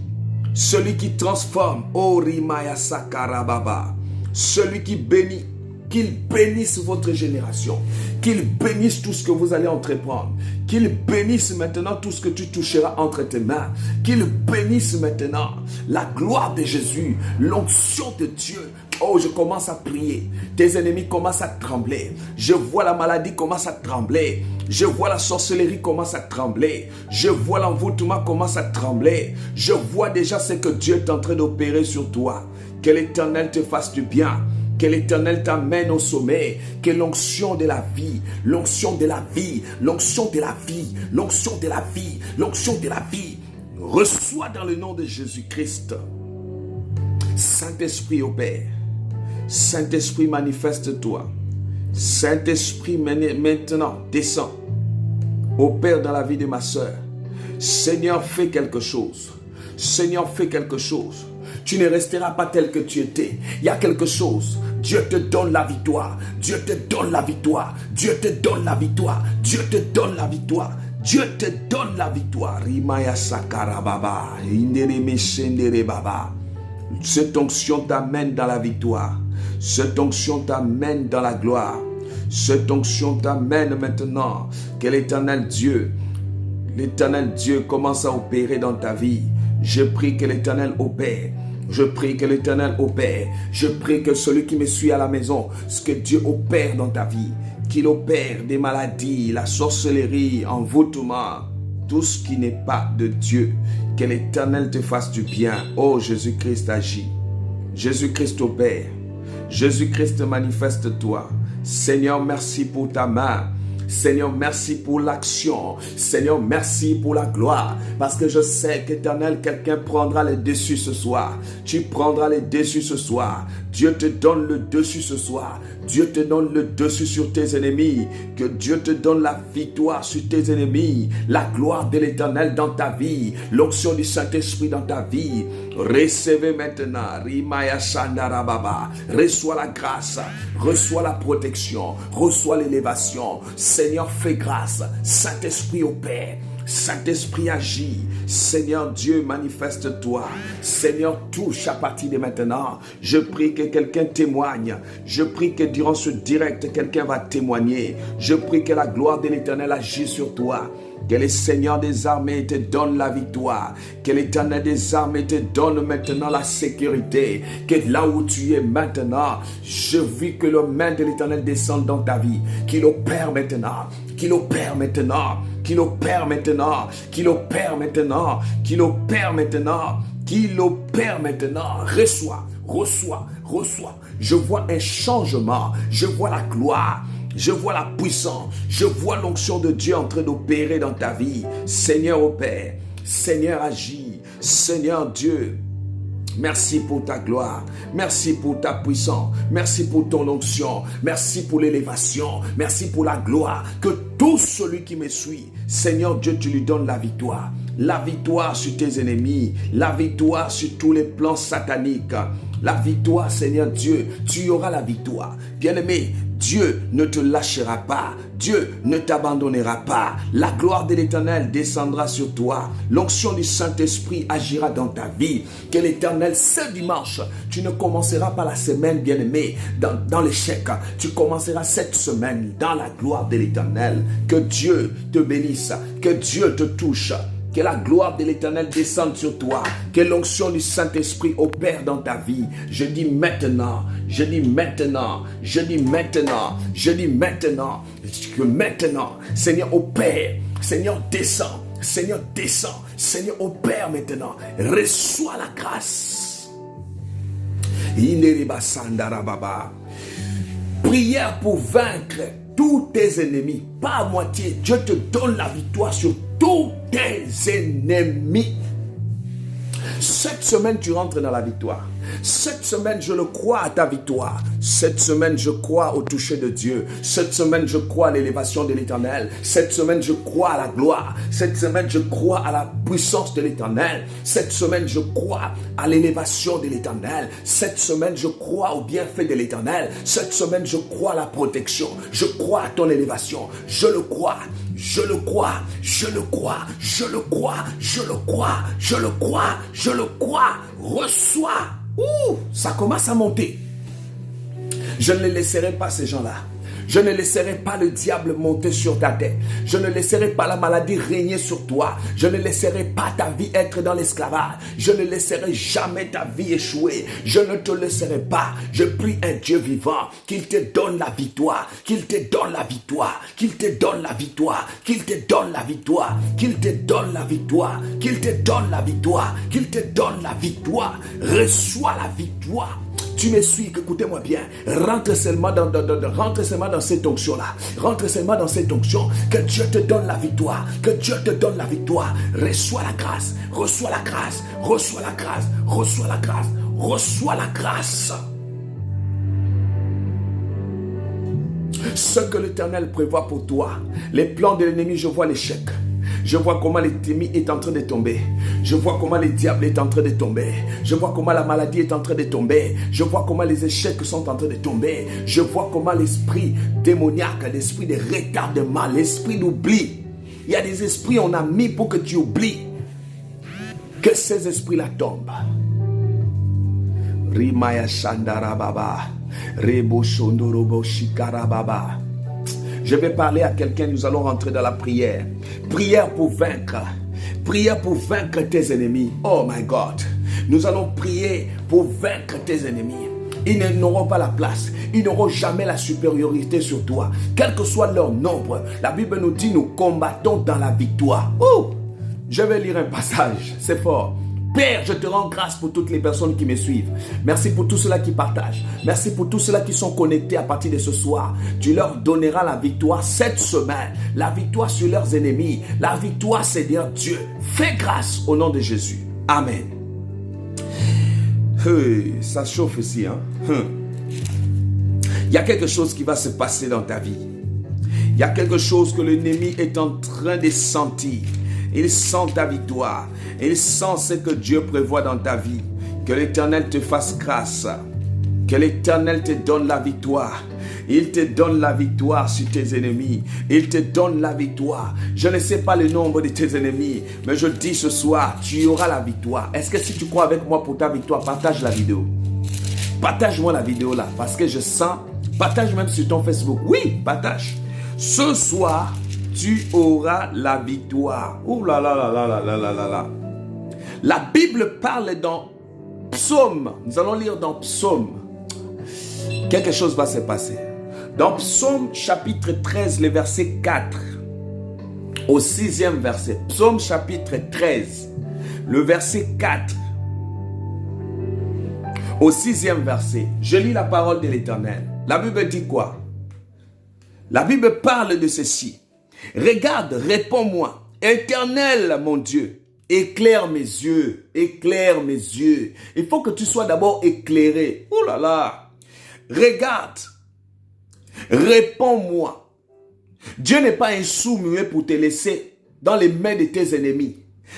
celui qui transforme, oh Rimaya Sakarababa, celui qui bénit, qu'il bénisse votre génération, qu'il bénisse tout ce que vous allez entreprendre, qu'il bénisse maintenant tout ce que tu toucheras entre tes mains, qu'il bénisse maintenant la gloire de Jésus, l'onction de Dieu. Oh, je commence à prier. Tes ennemis commencent à trembler. Je vois la maladie commence à trembler. Je vois la sorcellerie commence à trembler. Je vois l'envoûtement commence à trembler. Je vois déjà ce que Dieu est en train d'opérer sur toi. Que l'Éternel te fasse du bien. Que l'Éternel t'amène au sommet. Que l'onction de la vie, l'onction de la vie, l'onction de la vie, l'onction de la vie, l'onction de la vie, reçois dans le nom de Jésus-Christ. Saint-Esprit opère. Saint-Esprit manifeste-toi. Saint-Esprit maintenant descend. Opère dans la vie de ma soeur. Seigneur, fais quelque chose. Seigneur, fais quelque chose. Tu ne resteras pas tel que tu étais. Il y a quelque chose. Dieu te donne la victoire. Dieu te donne la victoire. Dieu te donne la victoire. Dieu te donne la victoire. Dieu te donne la victoire. Rimaya Sakarababa. Indereme Shendere Baba. Cette onction t'amène dans la victoire. Cette onction t'amène dans la gloire. Cette onction t'amène maintenant que l'Éternel Dieu commence à opérer dans ta vie. Je prie que l'Éternel opère. Je prie que l'Éternel opère. Je prie que celui qui me suit à la maison, ce que Dieu opère dans ta vie, qu'il opère des maladies, la sorcellerie, envoûtement, tout ce qui n'est pas de Dieu. Que l'Éternel te fasse du bien. Oh, Jésus-Christ agit. Jésus-Christ opère. Jésus-Christ manifeste-toi. Seigneur, merci pour ta main. Seigneur, merci pour l'action. Seigneur, merci pour la gloire. Parce que je sais qu'Éternel, quelqu'un prendra le dessus ce soir. Tu prendras le dessus ce soir. Dieu te donne le dessus ce soir. Dieu te donne le dessus sur tes ennemis. Que Dieu te donne la victoire sur tes ennemis. La gloire de l'Éternel dans ta vie. L'onction du Saint-Esprit dans ta vie. Recevez maintenant. Rimaya Shandarababa. Reçois la grâce. Reçois la protection. Reçois l'élévation. Seigneur, fais grâce. Saint-Esprit opère. Saint-Esprit agit. Seigneur Dieu, manifeste-toi. Seigneur, touche à partir de maintenant. Je prie que quelqu'un témoigne. Je prie que durant ce direct, quelqu'un va témoigner. Je prie que la gloire de l'Éternel agisse sur toi. Que le Seigneur des armées te donne la victoire. Que l'Éternel des armées te donne maintenant la sécurité. Que là où tu es maintenant, je vis que le main de l'Éternel descende dans ta vie. Qu'il opère maintenant. Qu'il opère maintenant. Qu'il opère maintenant. Qu'il opère maintenant. Qu'il opère maintenant. Qu'il opère maintenant. Reçois, reçois, reçois. Je vois un changement. Je vois la gloire. Je vois la puissance. Je vois l'onction de Dieu en train d'opérer dans ta vie. Seigneur opère. Seigneur agit. Seigneur Dieu, merci pour ta gloire. Merci pour ta puissance. Merci pour ton onction. Merci pour l'élévation. Merci pour la gloire. Que tout celui qui me suit, Seigneur Dieu, tu lui donnes la victoire. La victoire sur tes ennemis. La victoire sur tous les plans sataniques. La victoire, Seigneur Dieu, tu auras la victoire. Bien-aimé, Dieu ne te lâchera pas. Dieu ne t'abandonnera pas. La gloire de l'Éternel descendra sur toi. L'onction du Saint-Esprit agira dans ta vie. Que l'Éternel, ce dimanche, tu ne commenceras pas la semaine, bien-aimé, dans l'échec. Tu commenceras cette semaine dans la gloire de l'Éternel. Que Dieu te bénisse. Que Dieu te touche. Que la gloire de l'Éternel descende sur toi. Que l'onction du Saint-Esprit opère dans ta vie. Je dis maintenant, je dis maintenant, je dis maintenant, je dis maintenant, que maintenant, Seigneur opère, Seigneur descend, Seigneur descend, Seigneur opère maintenant. Reçois la grâce. Prière pour vaincre tous tes ennemis, pas à moitié. Dieu te donne la victoire sur tous tes ennemis. Cette semaine, tu rentres dans la victoire. Cette semaine, je le crois à ta victoire. Cette semaine, je crois au toucher de Dieu. Cette semaine, je crois à l'élévation de l'Éternel. Cette semaine, je crois à la gloire. Cette semaine, je crois à la puissance de l'Éternel. Cette semaine, je crois à l'élévation de l'Éternel. Cette semaine, je crois au bienfait de l'Éternel. Cette semaine, je crois à la protection. Je crois à ton élévation. Je le crois. Je le crois. Je le crois. Je le crois. Je le crois. Je le crois. Je le crois. Reçois. Ouh, ça commence à monter. Je ne les laisserai pas, ces gens-là. Je ne laisserai pas le diable monter sur ta tête. Je ne laisserai pas la maladie régner sur toi. Je ne laisserai pas ta vie être dans l'esclavage. Je ne laisserai jamais ta vie échouer. Je ne te laisserai pas. Je prie un Dieu vivant qu'il te donne la victoire. Qu'il te donne la victoire. Qu'il te donne la victoire. Qu'il te donne la victoire. Qu'il te donne la victoire. Qu'il te donne la victoire. Qu'il te donne la victoire. Reçois la victoire. Tu me suis, écoutez-moi bien. Rentre seulement dans cette onction-là. Rentre seulement dans cette onction. Que Dieu te donne la victoire. Que Dieu te donne la victoire. Reçois la grâce. Reçois la grâce. Reçois la grâce. Reçois la grâce. Reçois la grâce. Ce que l'Éternel prévoit pour toi. Les plans de l'ennemi, je vois l'échec. Je vois comment l'ennemi est en train de tomber. Je vois comment le diable est en train de tomber. Je vois comment la maladie est en train de tomber. Je vois comment les échecs sont en train de tomber. Je vois comment l'esprit démoniaque, l'esprit de retardement, l'esprit d'oubli. Il y a des esprits on a mis pour que tu oublies. Que ces esprits-là tombent. Rimaya Shandarababa. Rebo Shondorobo Shikarababa. Je vais parler à quelqu'un, nous allons rentrer dans la prière. Prière pour vaincre. Prière pour vaincre tes ennemis. Oh my God. Nous allons prier pour vaincre tes ennemis. Ils n'auront pas la place. Ils n'auront jamais la supériorité sur toi. Quel que soit leur nombre. La Bible nous dit, nous combattons dans la victoire. Oh, je vais lire un passage. C'est fort. Père, je te rends grâce pour toutes les personnes qui me suivent. Merci pour tous ceux-là qui partagent. Merci pour tous ceux-là qui sont connectés à partir de ce soir. Tu leur donneras la victoire cette semaine. La victoire sur leurs ennemis. La victoire, Seigneur Dieu. Fais grâce au nom de Jésus. Amen. Ça chauffe ici. Il y a quelque chose qui va se passer dans ta vie. Il y a quelque chose que l'ennemi est en train de sentir. Il sent ta victoire. Il sent ce que Dieu prévoit dans ta vie. Que l'Éternel te fasse grâce. Que l'Éternel te donne la victoire. Il te donne la victoire sur tes ennemis. Il te donne la victoire. Je ne sais pas le nombre de tes ennemis, mais je dis ce soir, tu auras la victoire. Est-ce que si tu crois avec moi pour ta victoire, partage la vidéo. Partage-moi la vidéo là, parce que je sens. Partage même sur ton Facebook. Oui, partage. Ce soir, tu auras la victoire. Ouh là là là là là là là là là. La Bible parle dans Psaume. Nous allons lire dans Psaume. Quelque chose va se passer. Dans Psaume chapitre 13, le verset 4 au 6e verset. Psaume chapitre 13, le verset 4 au 6e verset. Je lis la parole de l'Éternel. La Bible dit quoi? La Bible parle de ceci. Regarde, réponds-moi. Éternel, mon Dieu, éclaire mes yeux. Éclaire mes yeux. Il faut que tu sois d'abord éclairé. Oh là là. Regarde. Réponds-moi. Dieu n'est pas un sourd-muet pour te laisser dans les mains de tes ennemis.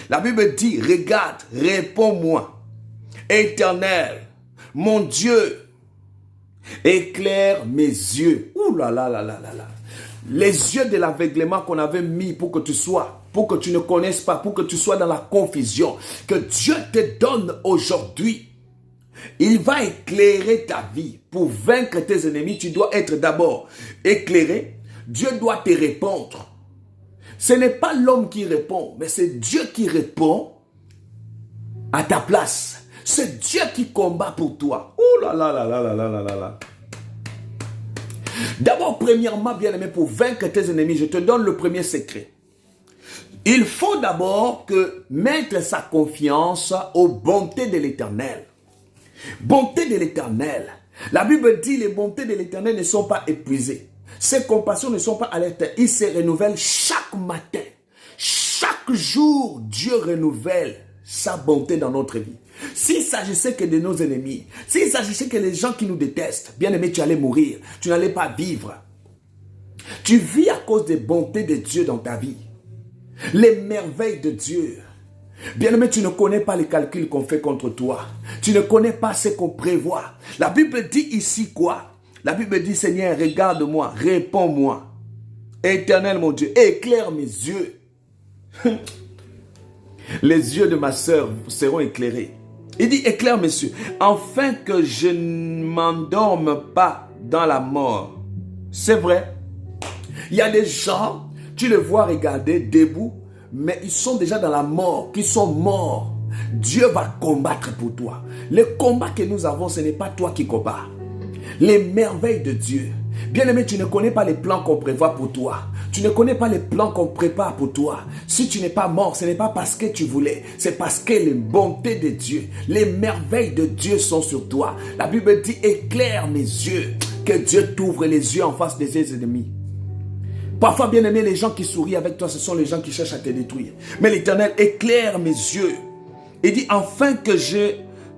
La Bible dit, regarde, réponds-moi. Éternel, mon Dieu, éclaire mes yeux. Ouh là là là là là là. Les yeux de l'aveuglement qu'on avait mis pour que tu sois, pour que tu ne connaisses pas, pour que tu sois dans la confusion, que Dieu te donne aujourd'hui. Il va éclairer ta vie. Pour vaincre tes ennemis, tu dois être d'abord éclairé. Dieu doit te répondre. Ce n'est pas l'homme qui répond, mais c'est Dieu qui répond à ta place. C'est Dieu qui combat pour toi. Ouh là là là là là là là là. D'abord, premièrement, bien-aimé, pour vaincre tes ennemis, je te donne le premier secret. Il faut d'abord mettre sa confiance aux bontés de l'Éternel. Bonté de l'Éternel. La Bible dit les bontés de l'Éternel ne sont pas épuisées. Ses compassions ne sont pas à l'éternel. Il se renouvelle chaque matin. Chaque jour, Dieu renouvelle sa bonté dans notre vie. S'il s'agissait que de nos ennemis, s'il s'agissait que les gens qui nous détestent, bien-aimé, tu allais mourir, tu n'allais pas vivre. Tu vis à cause des bontés de Dieu dans ta vie. Les merveilles de Dieu. Bien-aimé, tu ne connais pas les calculs qu'on fait contre toi. Tu ne connais pas ce qu'on prévoit. La Bible dit ici quoi? La Bible dit, Seigneur, regarde-moi, réponds-moi. Éternel mon Dieu, éclaire mes yeux. Les yeux de ma sœur seront éclairés. Il dit, éclaire mes yeux, afin que je ne m'endorme pas dans la mort. C'est vrai. Il y a des gens, tu les vois regarder debout, mais ils sont déjà dans la mort, qui sont morts. Dieu va combattre pour toi. Le combat que nous avons, ce n'est pas toi qui combats. Les merveilles de Dieu. Bien-aimé, tu ne connais pas les plans qu'on prévoit pour toi. Tu ne connais pas les plans qu'on prépare pour toi. Si tu n'es pas mort, ce n'est pas parce que tu voulais. C'est parce que les bontés de Dieu, les merveilles de Dieu sont sur toi. La Bible dit, éclaire mes yeux. Que Dieu t'ouvre les yeux en face de ses ennemis. Parfois, bien aimé, les gens qui sourient avec toi, ce sont les gens qui cherchent à te détruire. Mais l'Éternel éclaire mes yeux. Il dit, afin que je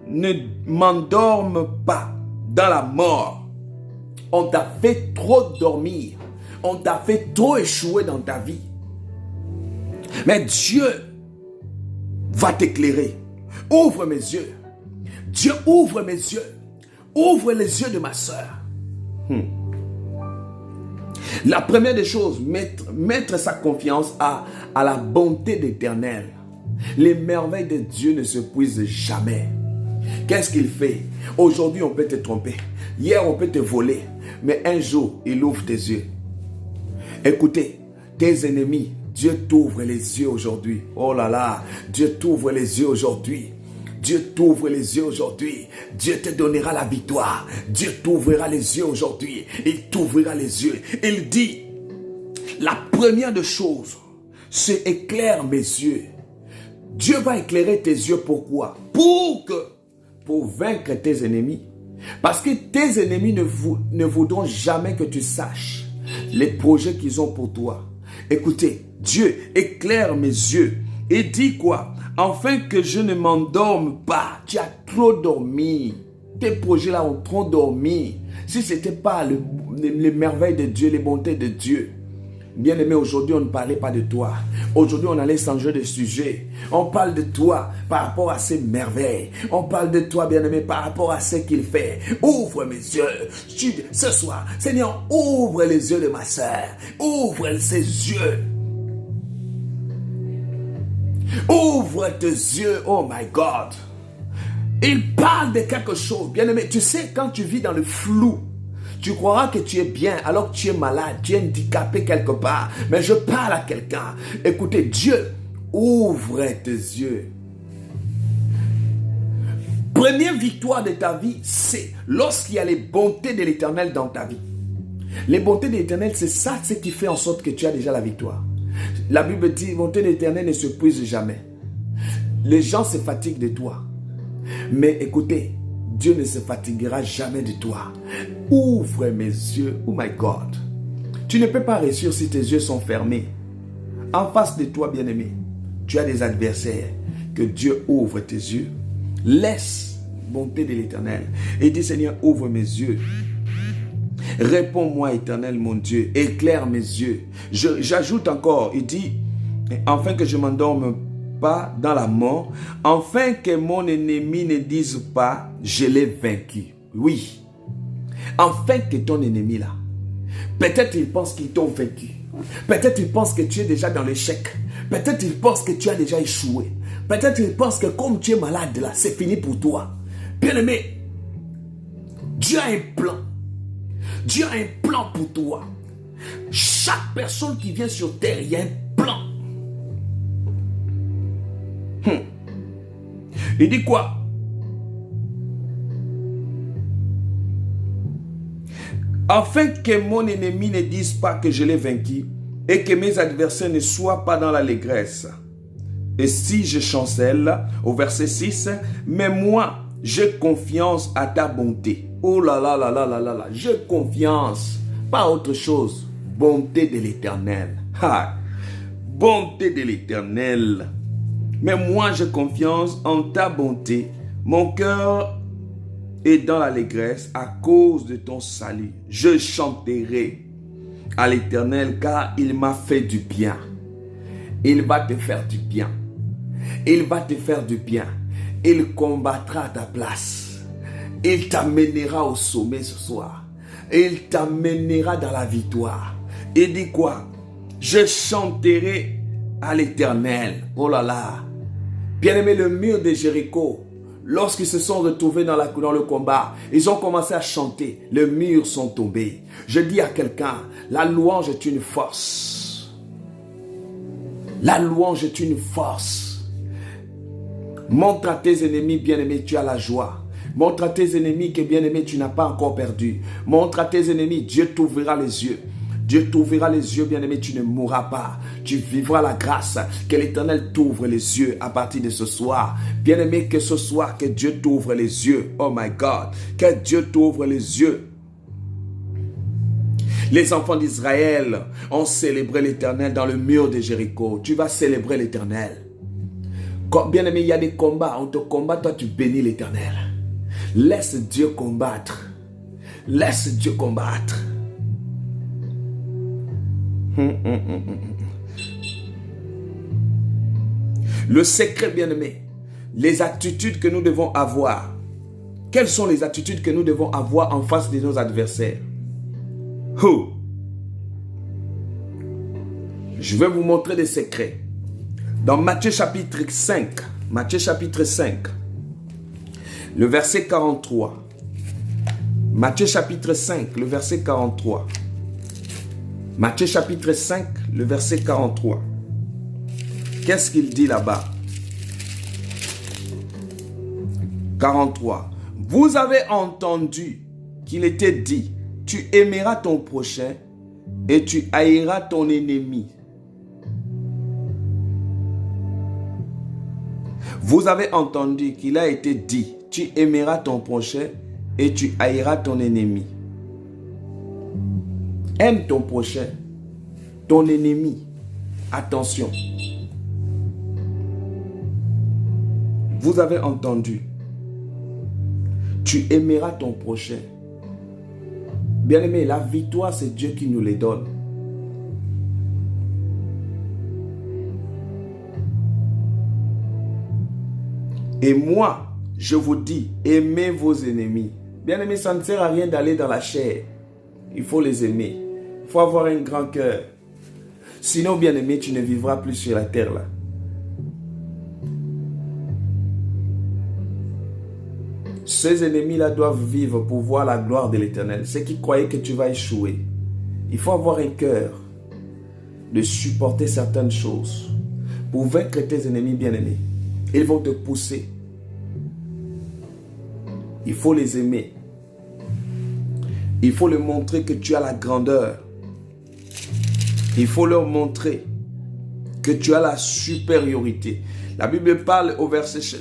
ne m'endorme pas dans la mort. On t'a fait trop dormir. On t'a fait trop échouer dans ta vie. Mais Dieu va t'éclairer. Ouvre mes yeux. Dieu ouvre mes yeux. Ouvre les yeux de ma sœur. La première des choses, mettre sa confiance à la bonté d'Éternel. Les merveilles de Dieu ne se puisent jamais. Qu'est-ce qu'il fait? Aujourd'hui, on peut te tromper. Hier, on peut te voler. Mais un jour, il ouvre tes yeux. Écoutez, tes ennemis, Dieu t'ouvre les yeux aujourd'hui. Oh là là, Dieu t'ouvre les yeux aujourd'hui. Dieu t'ouvre les yeux aujourd'hui. Dieu te donnera la victoire. Dieu t'ouvrira les yeux aujourd'hui. Il t'ouvrira les yeux. Il dit, la première des choses, c'est éclaire mes yeux. Dieu va éclairer tes yeux. Pourquoi? Pour vaincre tes ennemis. Parce que tes ennemis ne voudront jamais que tu saches les projets qu'ils ont pour toi. Écoutez, Dieu éclaire mes yeux. Et dit quoi? Afin que je ne m'endorme pas. Tu as trop dormi. Tes projets-là ont trop dormi. Si ce n'était pas les merveilles de Dieu, les bontés de Dieu. Bien-aimé, aujourd'hui, on ne parlait pas de toi. Aujourd'hui, on allait changer de sujet. On parle de toi par rapport à ses merveilles. On parle de toi, bien-aimé, par rapport à ce qu'il fait. Ouvre mes yeux. Ce soir, Seigneur, ouvre les yeux de ma sœur. Ouvre ses yeux. Ouvre tes yeux, oh my God. Il parle de quelque chose, bien-aimé. Tu sais, quand tu vis dans le flou, tu croiras que tu es bien alors que tu es malade, tu es handicapé quelque part. Mais je parle à quelqu'un. Écoutez, Dieu, ouvre tes yeux. Première victoire de ta vie, c'est lorsqu'il y a les bontés de l'Éternel dans ta vie. Les bontés de l'Éternel, c'est ça ce qui fait en sorte que tu as déjà la victoire. La Bible dit, bonté de l'Éternel ne se puise jamais. Les gens se fatiguent de toi. Mais écoutez, Dieu ne se fatiguera jamais de toi. Ouvre mes yeux. Oh my God. Tu ne peux pas réussir si tes yeux sont fermés. En face de toi, bien-aimé, tu as des adversaires. Que Dieu ouvre tes yeux. Laisse bonté de l'Éternel. Et dis, Seigneur, ouvre mes yeux. Réponds-moi, Éternel, mon Dieu. Éclaire mes yeux. J'ajoute encore, il dit, afin que je ne m'endorme pas dans la mort, afin que mon ennemi ne dise pas, je l'ai vaincu. Oui. Afin que ton ennemi là, peut-être il pense qu'ils t'ont vaincu. Peut-être il pense que tu es déjà dans l'échec. Peut-être il pense que tu as déjà échoué. Peut-être il pense que comme tu es malade là, c'est fini pour toi. Bien-aimé, Dieu a un plan. Dieu a un plan pour toi. Chaque personne qui vient sur terre, il y a un plan. Il dit quoi? Afin que mon ennemi ne dise pas que je l'ai vaincu et que mes adversaires ne soient pas dans l'allégresse. Et si je chancelle, au verset 6, mais moi, j'ai confiance à ta bonté. Oh là là là là là là là, j'ai confiance, pas autre chose. Bonté de l'Éternel. Bonté de l'Éternel. Mais moi, j'ai confiance en ta bonté Mon cœur est dans l'allégresse à cause de ton salut. Je chanterai à l'Éternel car il m'a fait du bien. Il va te faire du bien. Il va te faire du bien. Il combattra à ta place. Il t'amènera au sommet ce soir. Il t'amènera dans la victoire. Il dit quoi? Je chanterai à l'Éternel. Oh là là. Bien-aimé, le mur de Jéricho, lorsqu'ils se sont retrouvés dans le combat, ils ont commencé à chanter. Les murs sont tombés. Je dis à quelqu'un, la louange est une force. La louange est une force. Montre à tes ennemis, bien-aimé, tu as la joie. Montre à tes ennemis que, bien-aimé, tu n'as pas encore perdu. Montre à tes ennemis, Dieu t'ouvrira les yeux. Dieu t'ouvrira les yeux, bien-aimé, tu ne mourras pas. Tu vivras la grâce. Que l'Éternel t'ouvre les yeux à partir de ce soir. Bien-aimé, que ce soir, que Dieu t'ouvre les yeux. Oh my God. Que Dieu t'ouvre les yeux. Les enfants d'Israël ont célébré l'Éternel dans le mur de Jéricho. Tu vas célébrer l'Éternel. Bien-aimé, il y a des combats. On te combat, toi tu bénis l'Éternel. Laisse Dieu combattre. Laisse Dieu combattre. Le secret, bien-aimé, les attitudes que nous devons avoir. Quelles sont les attitudes que nous devons avoir en face de nos adversaires? Je vais vous montrer des secrets. Dans Matthieu chapitre 5, le verset 43. Matthieu chapitre 5, le verset 43. Matthieu chapitre 5, le verset 43. Qu'est-ce qu'il dit là-bas? 43. Vous avez entendu qu'il était dit, tu aimeras ton prochain et tu haïras ton ennemi. Vous avez entendu qu'il a été dit, tu aimeras ton prochain et tu haïras ton ennemi. Aime ton prochain, ton ennemi. Attention. Vous avez entendu. Tu aimeras ton prochain. Bien-aimé, la victoire, c'est Dieu qui nous les donne. Et moi, je vous dis, aimez vos ennemis. Bien-aimé, ça ne sert à rien d'aller dans la chair. Il faut les aimer. Il faut avoir un grand cœur. Sinon, bien-aimé, tu ne vivras plus sur la terre là. Ces ennemis-là doivent vivre pour voir la gloire de l'Éternel. Ceux qui croyaient que tu vas échouer. Il faut avoir un cœur de supporter certaines choses. Pour vaincre tes ennemis bien-aimés, ils vont te pousser. Il faut les aimer. Il faut leur montrer que tu as la grandeur. Il faut leur montrer que tu as la supériorité. La Bible parle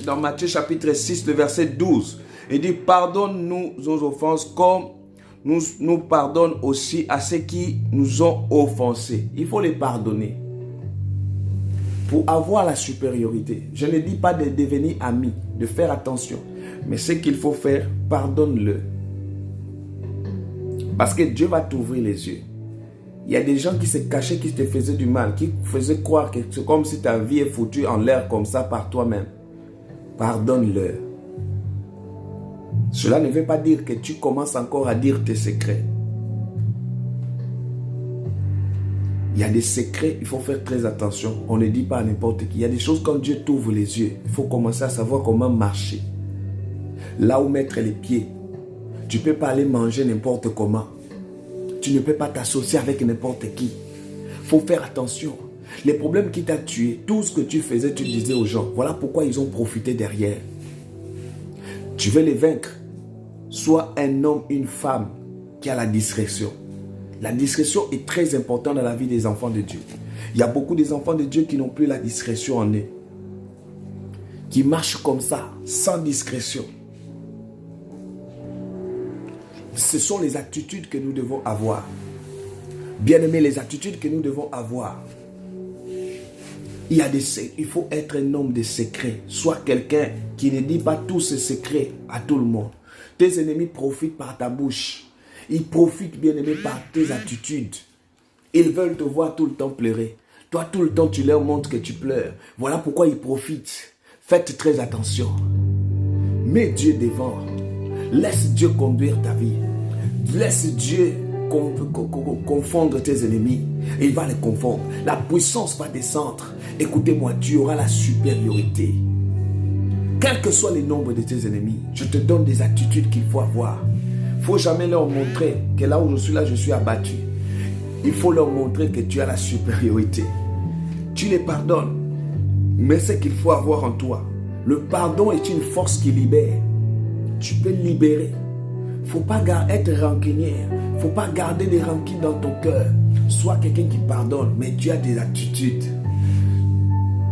dans Matthieu chapitre 6, le verset 12. Il dit, pardonne-nous nos offenses comme nous pardonnons aussi à ceux qui nous ont offensés. Il faut les pardonner. Pour avoir la supériorité. Je ne dis pas de devenir ami, de faire attention. Mais ce qu'il faut faire, pardonne-le. Parce que Dieu va t'ouvrir les yeux. Il y a des gens qui se cachaient, qui te faisaient du mal, qui faisaient croire que c'est comme si ta vie est foutue en l'air comme ça par toi-même. Pardonne-leur. Cela ne veut pas dire que tu commences encore à dire tes secrets. Il y a des secrets, il faut faire très attention. On ne dit pas à n'importe qui. Il y a des choses quand Dieu t'ouvre les yeux. Il faut commencer à savoir comment marcher. Là où mettre les pieds. Tu ne peux pas aller manger n'importe comment. Tu ne peux pas t'associer avec n'importe qui. Il faut faire attention. Les problèmes qui t'ont tué, tout ce que tu faisais, tu disais aux gens. Voilà pourquoi ils ont profité derrière. Tu veux les vaincre. Sois un homme, une femme qui a la discrétion. La discrétion est très importante dans la vie des enfants de Dieu. Il y a beaucoup des enfants de Dieu qui n'ont plus la discrétion en eux. Qui marchent comme ça, sans discrétion. Ce sont les attitudes que nous devons avoir. Bien-aimés, les attitudes que nous devons avoir. Il faut être un homme de secret. Sois quelqu'un qui ne dit pas tous ses secrets à tout le monde. Tes ennemis profitent par ta bouche. Ils profitent, bien aimé, par tes attitudes. Ils veulent te voir tout le temps pleurer. Toi, tout le temps, tu leur montres que tu pleures. Voilà pourquoi ils profitent. Faites très attention. Mets Dieu devant. Laisse Dieu conduire ta vie. Laisse Dieu confondre tes ennemis. Et il va les confondre. La puissance va descendre. Écoutez-moi, tu auras la supériorité. Quel que soit le nombre de tes ennemis, je te donne des attitudes qu'il faut avoir. Il ne faut jamais leur montrer que là où je suis abattu. Il faut leur montrer que tu as la supériorité. Tu les pardonnes. Mais c'est qu'il faut avoir en toi. Le pardon est une force qui libère. Tu peux libérer. Il ne faut pas être rancunière. Il ne faut pas garder des rancunes dans ton cœur. Sois quelqu'un qui pardonne, mais tu as des attitudes.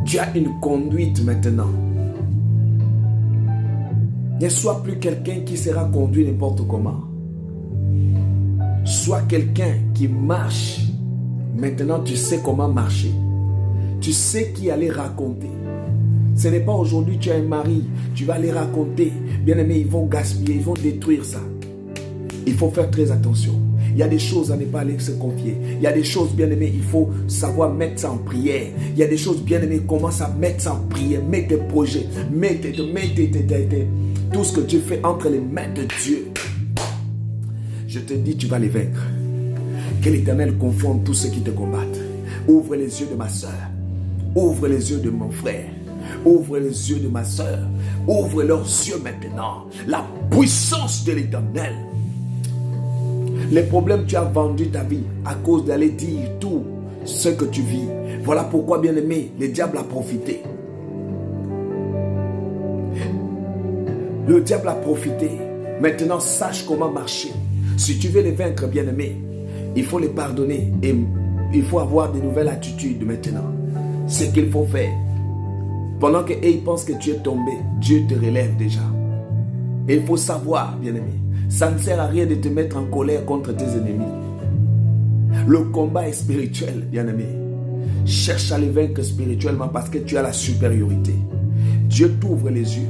Tu as une conduite maintenant. Ne sois plus quelqu'un qui sera conduit n'importe comment. Sois quelqu'un qui marche. Maintenant, tu sais comment marcher. Tu sais qui aller raconter. Ce n'est pas aujourd'hui, tu as un mari, tu vas aller raconter. Bien aimé, ils vont gaspiller, ils vont détruire ça. Il faut faire très attention. Il y a des choses à ne pas aller se confier. Il y a des choses, bien aimé, il faut savoir mettre ça en prière. Il y a des choses, bien aimé, commence à mettre ça en prière. Mets tes projets, mets tout ce que tu fais entre les mains de Dieu. Je te dis, tu vas les vaincre. Que l'Éternel confonde tous ceux qui te combattent. Ouvre les yeux de ma soeur. Ouvre les yeux de mon frère. Ouvre les yeux de ma soeur. Ouvre leurs yeux maintenant. La puissance de l'Éternel. Les problèmes, tu as vendu ta vie à cause d'aller dire tout ce que tu vis. Voilà pourquoi, bien aimé, le diable a profité. Le diable a profité. Maintenant, sache comment marcher. Si tu veux les vaincre, bien aimé, il faut les pardonner et il faut avoir de nouvelles attitudes maintenant. C'est ce qu'il faut faire. Pendant qu'ils pensent que tu es tombé, Dieu te relève déjà. Et il faut savoir, bien aimé, ça ne sert à rien de te mettre en colère contre tes ennemis. Le combat est spirituel, bien aimé. Cherche à les vaincre spirituellement parce que tu as la supériorité. Dieu t'ouvre les yeux.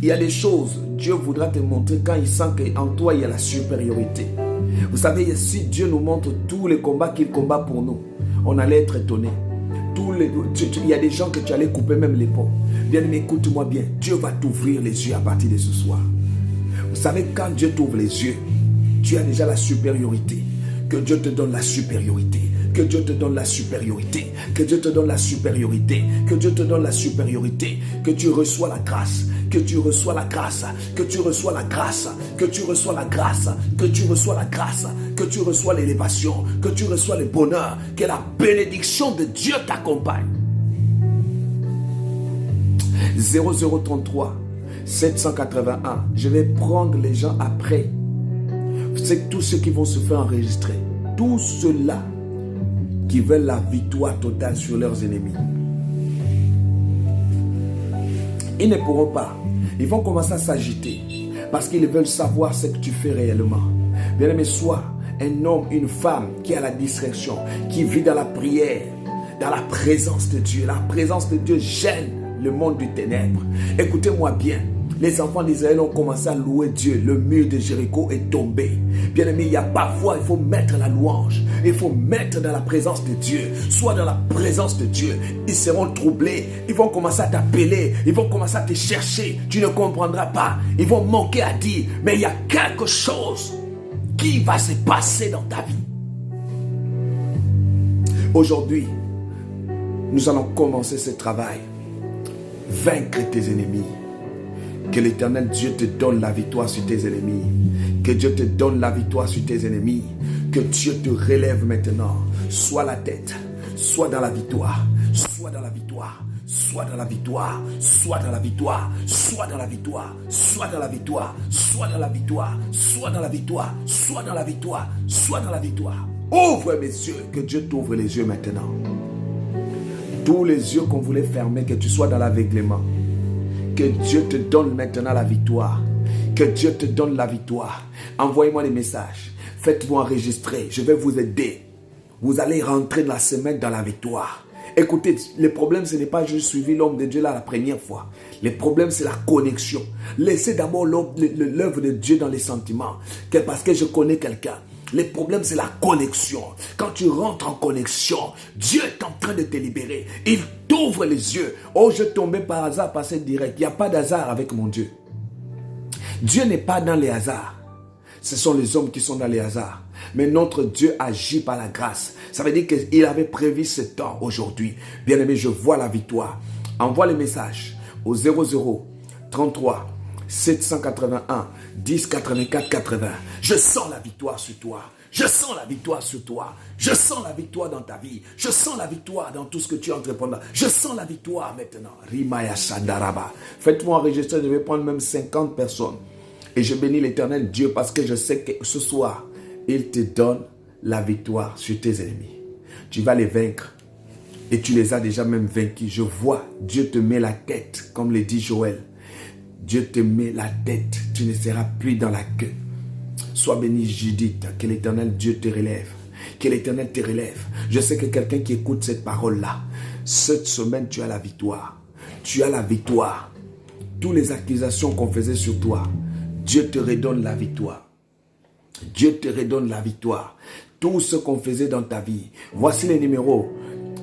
Il y a des choses, Dieu voudra te montrer quand il sent qu'en toi, il y a la supériorité. Vous savez, si Dieu nous montre tous les combats qu'il combat pour nous, on allait être étonné. Il y a des gens que tu allais couper même les ponts. Bien aimé, écoute-moi bien. Dieu va t'ouvrir les yeux à partir de ce soir. Vous savez, quand Dieu t'ouvre les yeux, tu as déjà la supériorité. Que Dieu te donne la supériorité. Que Dieu te donne la supériorité. Que Dieu te donne la supériorité. Que Dieu te donne la supériorité. Que tu reçois la grâce. Que tu reçois la grâce. Que tu reçois la grâce. Que tu reçois la grâce. Que tu reçois la grâce. Que tu reçois l'élévation. Que tu reçois le bonheur. Que la bénédiction de Dieu t'accompagne. 0033 781. Je vais prendre les gens après. C'est tous ceux qui vont se faire enregistrer. Tous ceux-là qui veulent la victoire totale sur leurs ennemis. Ils ne pourront pas. Ils vont commencer à s'agiter parce qu'ils veulent savoir ce que tu fais réellement. Bien aimé, sois un homme, une femme qui a la discrétion, qui vit dans la prière, dans la présence de Dieu. La présence de Dieu gêne le monde du ténèbre. Écoutez-moi bien. Les enfants d'Israël ont commencé à louer Dieu. Le mur de Jéricho est tombé. Bien aimé, il y a parfois, il faut mettre la louange. Il faut mettre dans la présence de Dieu. Soit dans la présence de Dieu. Ils seront troublés. Ils vont commencer à t'appeler. Ils vont commencer à te chercher. Tu ne comprendras pas. Ils vont manquer à dire. Mais il y a quelque chose qui va se passer dans ta vie. Aujourd'hui, nous allons commencer ce travail. Vaincre tes ennemis. Que l'Éternel Dieu te donne la victoire sur tes ennemis. Que Dieu te donne la victoire sur tes ennemis. Que Dieu te relève maintenant. Sois la tête. Sois dans la victoire. Sois dans la victoire. Sois dans la victoire. Sois dans la victoire. Sois dans la victoire. Sois dans la victoire. Sois dans la victoire. Sois dans la victoire. Sois dans la victoire. Sois dans la victoire. Ouvre mes yeux. Que Dieu t'ouvre les yeux maintenant. Tous les yeux qu'on voulait fermer, que tu sois dans l'aveuglement. Que Dieu te donne maintenant la victoire. Que Dieu te donne la victoire. Envoyez-moi des messages. Faites-vous enregistrer. Je vais vous aider. Vous allez rentrer de la semaine dans la victoire. Écoutez, le problème, ce n'est pas juste suivre l'homme de Dieu là la première fois. Le problème, c'est la connexion. Laissez d'abord l'œuvre de Dieu dans les sentiments. Parce que je connais quelqu'un. Le problème, c'est la connexion. Quand tu rentres en connexion, Dieu est en train de te libérer. Il t'ouvre les yeux. Oh, je tombais par hasard, passé direct. Il n'y a pas d'hasard avec mon Dieu. Dieu n'est pas dans les hasards. Ce sont les hommes qui sont dans les hasards. Mais notre Dieu agit par la grâce. Ça veut dire qu'il avait prévu ce temps aujourd'hui. Bien-aimé, je vois la victoire. Envoie le message au 00 33 781 10 84 80. Je sens la victoire sur toi. Je sens la victoire sur toi. Je sens la victoire dans ta vie. Je sens la victoire dans tout ce que tu entreprends. Je sens la victoire maintenant. Rimaya Sandaraba. Faites-moi enregistrer. Je vais prendre même 50 personnes. Et je bénis l'Éternel Dieu parce que je sais que ce soir, il te donne la victoire sur tes ennemis. Tu vas les vaincre. Et tu les as déjà même vaincus. Je vois, Dieu te met la tête, comme le dit Joël. Dieu te met la tête. Tu ne seras plus dans la queue. Sois béni Judith. Que l'Éternel Dieu te relève. Que l'Éternel te relève. Je sais que quelqu'un qui écoute cette parole-là, cette semaine, tu as la victoire. Tu as la victoire. Toutes les accusations qu'on faisait sur toi, Dieu te redonne la victoire. Dieu te redonne la victoire. Tout ce qu'on faisait dans ta vie. Voici les numéros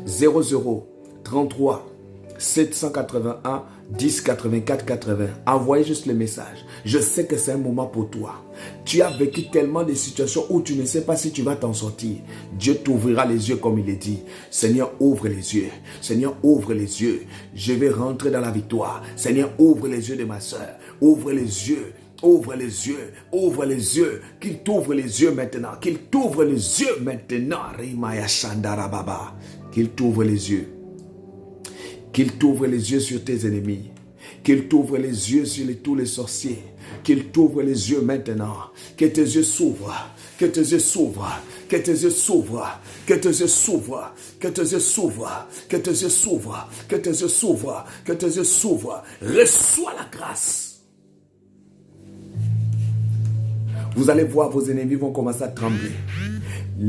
00 33 781 10 84 80. Envoyez juste le message. Je sais que c'est un moment pour toi. Tu as vécu tellement de situations où tu ne sais pas si tu vas t'en sortir. Dieu t'ouvrira les yeux comme il est dit. Seigneur, ouvre les yeux. Seigneur, ouvre les yeux. Je vais rentrer dans la victoire. Seigneur, ouvre les yeux de ma soeur. Ouvre les yeux. Ouvre les yeux, ouvre les yeux, qu'il t'ouvre les yeux maintenant, qu'il t'ouvre les yeux maintenant, Rimaya Shandarababa, qu'il t'ouvre les yeux, qu'il t'ouvre les yeux sur tes ennemis, qu'il t'ouvre les yeux sur tous les sorciers, qu'il t'ouvre les yeux maintenant, que tes yeux s'ouvrent, que tes yeux s'ouvrent, que tes yeux s'ouvrent, que tes yeux s'ouvrent, que tes yeux s'ouvrent, que tes yeux s'ouvrent, que tes yeux s'ouvrent, que tes yeux s'ouvrent, reçois la grâce. Vous allez voir, vos ennemis vont commencer à trembler.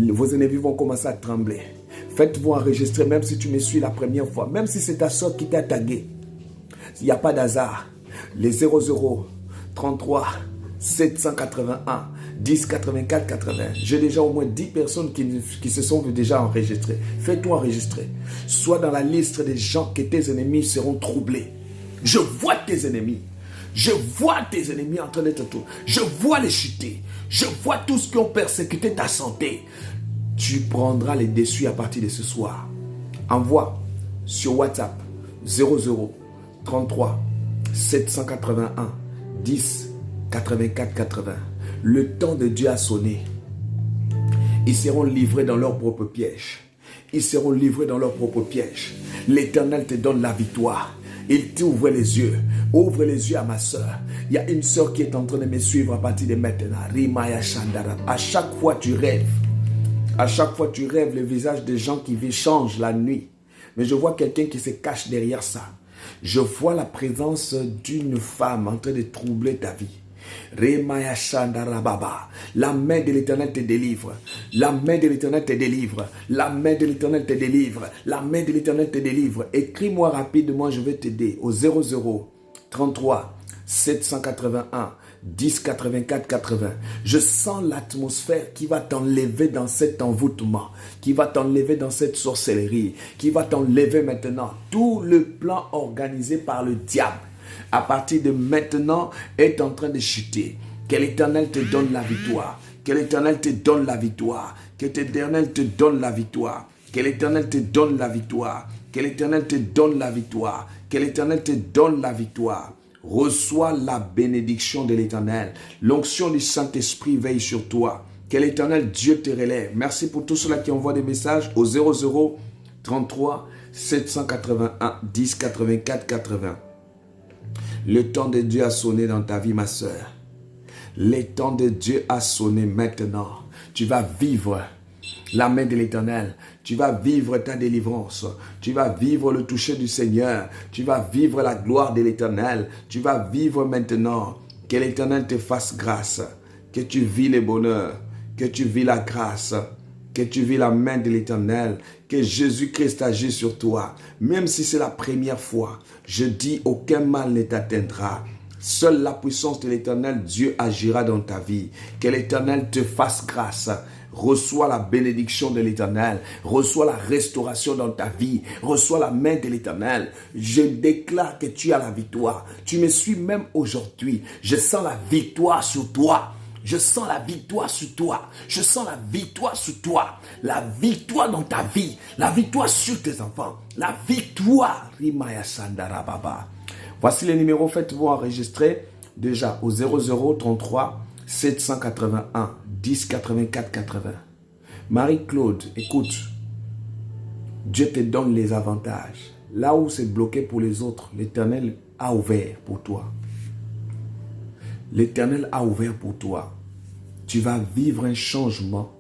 Vos ennemis vont commencer à trembler. Faites-vous enregistrer, même si tu me suis la première fois. Même si c'est ta soeur qui t'a tagué. Il n'y a pas d'hasard. Les 00 33 781 10 84 80. J'ai déjà au moins 10 personnes qui se sont déjà enregistrées. Faites-toi enregistrer. Sois dans la liste des gens que tes ennemis seront troublés. Je vois tes ennemis. Je vois tes ennemis en train d'être tout. Je vois les chuter. Je vois tous ceux qui ont persécuté ta santé. Tu prendras les dessus à partir de ce soir. Envoie sur WhatsApp 00 33 781 10 84 80. Le temps de Dieu a sonné. Ils seront livrés dans leur propre piège. Ils seront livrés dans leur propre piège. L'Éternel te donne la victoire. Il t'ouvre les yeux. Ouvre les yeux à ma soeur. Il y a une soeur qui est en train de me suivre à partir de maintenant. Rimaya Shandara. À chaque fois tu rêves. À chaque fois tu rêves, le visage des gens qui vivent change la nuit. Mais je vois quelqu'un qui se cache derrière ça. Je vois la présence d'une femme en train de troubler ta vie. Rimaya Shandara Baba. La main de l'Éternel te délivre. La main de l'Éternel te délivre. La main de l'Éternel te délivre. La main de l'Éternel te délivre. Écris-moi rapidement, je vais t'aider au 00 33 781 10 84 80. Je sens l'atmosphère qui va t'enlever dans cet envoûtement, qui va t'enlever dans cette sorcellerie, qui va t'enlever maintenant tout le plan organisé par le diable. À partir de maintenant, est en train de chuter. Que l'Éternel te donne la victoire. Que l'Éternel te donne la victoire. Que l'Éternel te donne la victoire. Que l'Éternel te donne la victoire. Que l'Éternel te donne la victoire. Que l'Éternel te donne la victoire. Reçois la bénédiction de l'Éternel. L'onction du Saint-Esprit veille sur toi. Que l'Éternel Dieu te relève. Merci pour tous ceux-là qui envoient des messages au 00 33 781 10 84 80. Le temps de Dieu a sonné dans ta vie, ma soeur. Le temps de Dieu a sonné maintenant. Tu vas vivre la main de l'Éternel. Tu vas vivre ta délivrance. Tu vas vivre le toucher du Seigneur. Tu vas vivre la gloire de l'Éternel. Tu vas vivre maintenant. Que l'Éternel te fasse grâce. Que tu vis le bonheur. Que tu vis la grâce. que tu vis la main de l'Éternel, que Jésus-Christ agit sur toi. Même si c'est la première fois, je dis aucun mal ne t'atteindra. Seule la puissance de l'Éternel, Dieu agira dans ta vie. Que l'Éternel te fasse grâce. Reçois la bénédiction de l'Éternel. Reçois la restauration dans ta vie. Reçois la main de l'Éternel. Je déclare que tu as la victoire. Tu me suis même aujourd'hui. Je sens la victoire sur toi. Je sens la victoire sur toi. Je sens la victoire sur toi. La victoire dans ta vie. La victoire sur tes enfants. La victoire. Rimaya Sandara Baba. Voici les numéros. Faites-vous enregistrer déjà au 0033 781 10 84 80. Marie-Claude, écoute. Dieu te donne les avantages. Là où c'est bloqué pour les autres, l'Éternel a ouvert pour toi. L'Éternel a ouvert pour toi. Tu vas vivre un changement.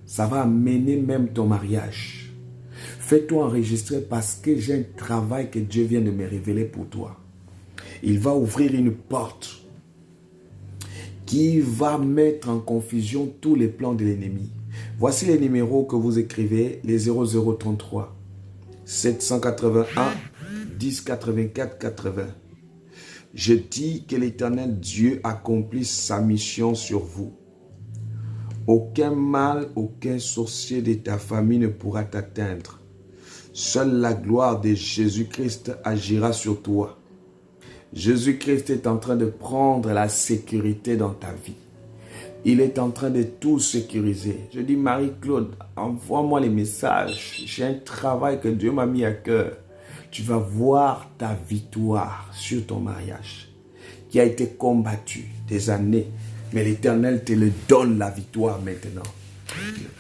Ça va amener même ton mariage. Fais-toi enregistrer parce que j'ai un travail que Dieu vient de me révéler pour toi. Il va ouvrir une porte qui va mettre en confusion tous les plans de l'ennemi. Voici les numéros que vous écrivez, les 0033 781 10 84 80. Je dis que l'Éternel Dieu accomplisse sa mission sur vous. Aucun mal, aucun sorcier de ta famille ne pourra t'atteindre. Seule la gloire de Jésus-Christ agira sur toi. Jésus-Christ est en train de prendre la sécurité dans ta vie. Il est en train de tout sécuriser. Je dis, Marie-Claude, envoie-moi les messages. J'ai un travail que Dieu m'a mis à cœur. Tu vas voir ta victoire sur ton mariage qui a été combattu des années. Mais l'Éternel te le donne la victoire maintenant.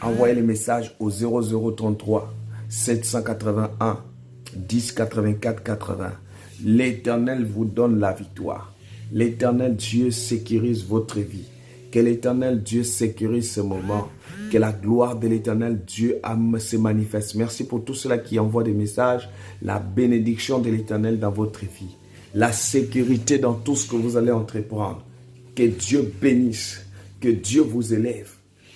Envoyez les messages au 0033 781 10 84 80. L'Éternel vous donne la victoire. L'Éternel Dieu sécurise votre vie. Que l'Éternel Dieu sécurise ce moment. Que la gloire de l'Éternel Dieu se manifeste. Merci pour tous ceux-là qui envoient des messages. La bénédiction de l'Éternel dans votre vie. La sécurité dans tout ce que vous allez entreprendre. Que Dieu bénisse. Que Dieu vous élève.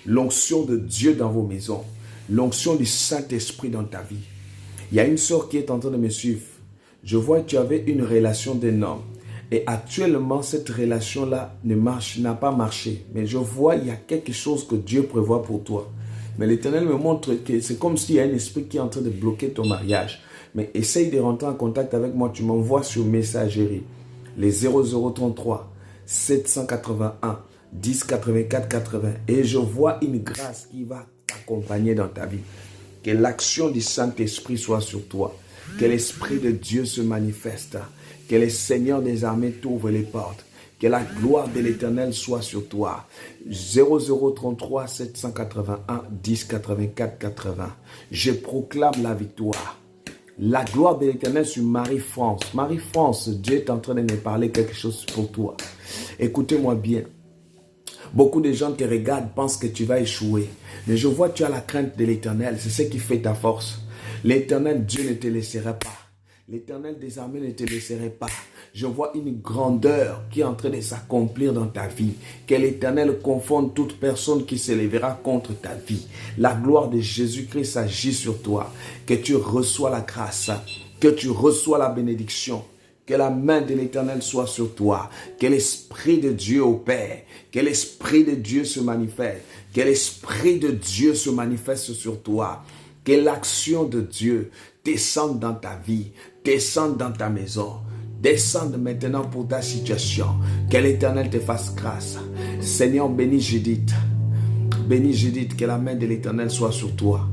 L'onction de Dieu dans vos maisons. L'onction du Saint-Esprit dans ta vie. Il y a une sœur qui est en train de me suivre. Je vois que tu avais une relation d'un homme. Et actuellement, cette relation-là n'a pas marché. Mais je vois, il y a quelque chose que Dieu prévoit pour toi. Mais l'Éternel me montre que c'est comme s'il y a un esprit qui est en train de bloquer ton mariage. Mais essaye de rentrer en contact avec moi. Tu m'envoies sur messagerie. Les 0033 781 10 84 80. Et je vois une grâce qui va t'accompagner dans ta vie. Que l'action du Saint-Esprit soit sur toi. Que l'Esprit de Dieu se manifeste. Que le Seigneur des armées t'ouvre les portes. Que la gloire de l'Éternel soit sur toi. 0033 781 10 84 80. Je proclame la victoire. La gloire de l'Éternel sur Marie-France. Marie-France, Dieu est en train de me parler quelque chose pour toi. Écoutez-moi bien. Beaucoup de gens te regardent, pensent que tu vas échouer. Mais je vois que tu as la crainte de l'Éternel. C'est ce qui fait ta force. L'Éternel, Dieu ne te laissera pas. L'Éternel des armées ne te laisserait pas. Je vois une grandeur qui est en train de s'accomplir dans ta vie. Que l'Éternel confonde toute personne qui s'élèvera contre ta vie. La gloire de Jésus-Christ agit sur toi. Que tu reçois la grâce. Que tu reçois la bénédiction. Que la main de l'Éternel soit sur toi. Que l'Esprit de Dieu opère. Que l'Esprit de Dieu se manifeste. Que l'Esprit de Dieu se manifeste sur toi. Que l'action de Dieu descende dans ta vie, descende dans ta maison, descende maintenant pour ta situation. Que l'Éternel te fasse grâce. Seigneur, bénis Judith. Bénis Judith, que la main de l'Éternel soit sur toi.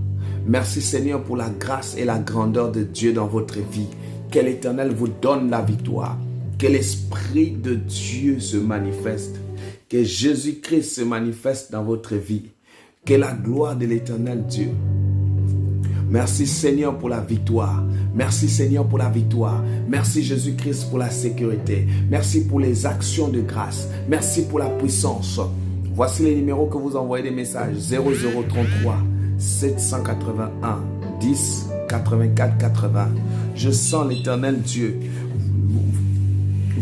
Merci Seigneur pour la grâce et la grandeur de Dieu dans votre vie. Que l'Éternel vous donne la victoire. Que l'Esprit de Dieu se manifeste. Que Jésus-Christ se manifeste dans votre vie. Que la gloire de l'Éternel Dieu. Merci Seigneur pour la victoire. Merci Seigneur pour la victoire. Merci Jésus-Christ pour la sécurité. Merci pour les actions de grâce. Merci pour la puissance. Voici les numéros que vous envoyez des messages. 0033 781 10 84 80. Je sens l'Éternel Dieu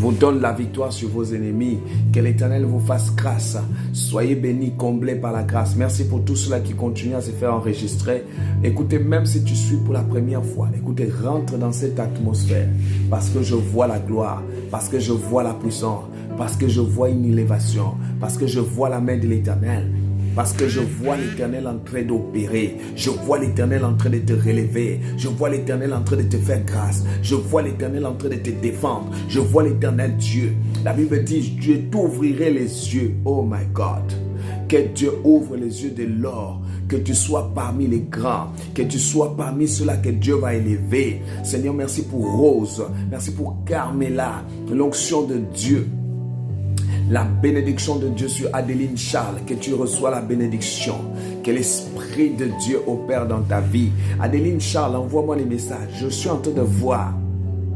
vous donne la victoire sur vos ennemis. Que l'Éternel vous fasse grâce. Soyez bénis, comblés par la grâce. Merci pour tous ceux-là qui continuent à se faire enregistrer. Écoutez, même si tu suis pour la première fois, écoutez, rentre dans cette atmosphère. Parce que je vois la gloire, parce que je vois la puissance, parce que je vois une élévation, parce que je vois la main de l'Éternel. Parce que je vois l'Éternel en train d'opérer. Je vois l'Éternel en train de te relever. Je vois l'Éternel en train de te faire grâce. Je vois l'Éternel en train de te défendre. Je vois l'Éternel Dieu. La Bible dit, Dieu t'ouvrirait les yeux. Oh my God. Que Dieu ouvre les yeux de l'or. Que tu sois parmi les grands. Que tu sois parmi ceux-là que Dieu va élever. Seigneur, merci pour Rose. Merci pour Carmela. L'onction de Dieu. La bénédiction de Dieu sur Adeline Charles, que tu reçois la bénédiction, que l'Esprit de Dieu opère dans ta vie. Adeline Charles, envoie-moi les messages. Je suis en train de voir,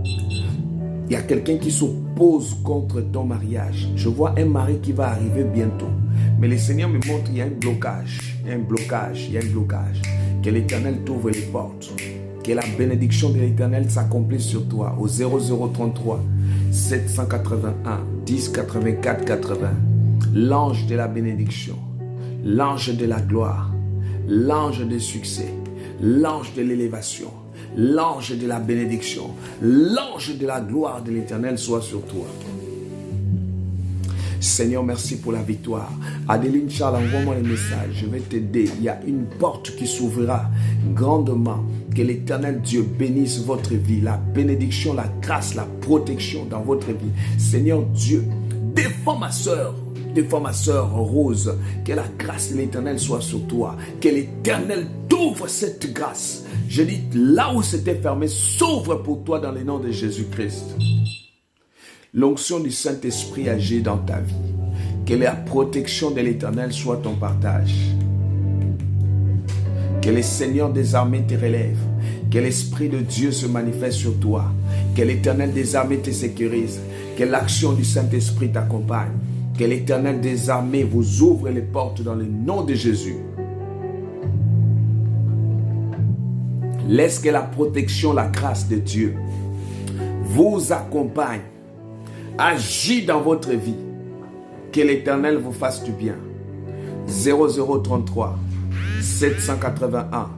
il y a quelqu'un qui s'oppose contre ton mariage. Je vois un mari qui va arriver bientôt. Mais le Seigneur me montre qu'il y a un blocage. Il y a un blocage, il y a un blocage. Que l'Éternel t'ouvre les portes. Que la bénédiction de l'Éternel s'accomplisse sur toi au 0033 781 10 84 80. L'ange de la bénédiction, l'ange de la gloire, l'ange de succès, l'ange de l'élévation, l'ange de la bénédiction, l'ange de la gloire de l'Éternel soit sur toi. Seigneur, merci pour la victoire. Adeline Charles, envoie-moi les messages. Je vais t'aider. Il y a une porte qui s'ouvrira grandement. Que l'Éternel Dieu bénisse votre vie. La bénédiction, la grâce, la protection dans votre vie. Seigneur Dieu, défends ma soeur. Défends ma soeur Rose. Que la grâce de l'Éternel soit sur toi. Que l'Éternel t'ouvre cette grâce. Je dis, là où c'était fermé, s'ouvre pour toi dans le nom de Jésus-Christ. L'onction du Saint-Esprit agit dans ta vie. Que la protection de l'Éternel soit ton partage. Que le Seigneur des armées te relève. Que l'Esprit de Dieu se manifeste sur toi. Que l'Éternel des armées te sécurise. Que l'action du Saint-Esprit t'accompagne. Que l'Éternel des armées vous ouvre les portes dans le nom de Jésus. Laisse que la protection, la grâce de Dieu vous accompagne. Agis dans votre vie. Que l'Éternel vous fasse du bien. 0033 781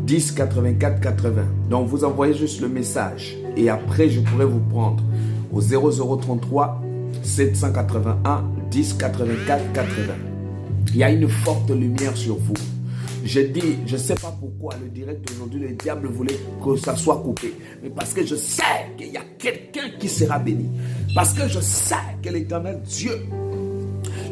10 84 80. Donc vous envoyez juste le message. Et après je pourrai vous prendre au 0033 781 10 84 80. Il y a une forte lumière sur vous. Je dis, je ne sais pas pourquoi le direct aujourd'hui, le diable voulait que ça soit coupé. Mais parce que je sais qu'il y a quelqu'un qui sera béni. Parce que je sais que l'Éternel Dieu,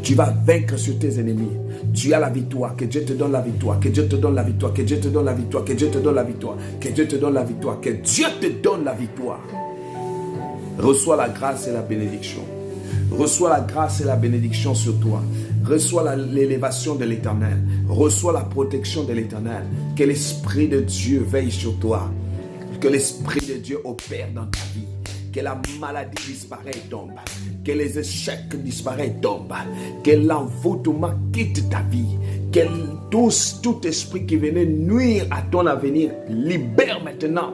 tu vas vaincre sur tes ennemis. Tu as la victoire. Que Dieu te donne la victoire. Que Dieu te donne la victoire. Que Dieu te donne la victoire. Que Dieu te donne la victoire. Que Dieu te donne la victoire. Que Dieu te donne la victoire. Reçois la grâce et la bénédiction. Reçois la grâce et la bénédiction sur toi. Reçois l'élévation de l'Éternel. Reçois la protection de l'Éternel. Que l'Esprit de Dieu veille sur toi. Que l'Esprit de Dieu opère dans ta vie. Que la maladie disparaît et tombe. Que les échecs disparaissent et tombent. Que l'envoûtement quitte ta vie. Que tout esprit qui venait nuire à ton avenir libère maintenant.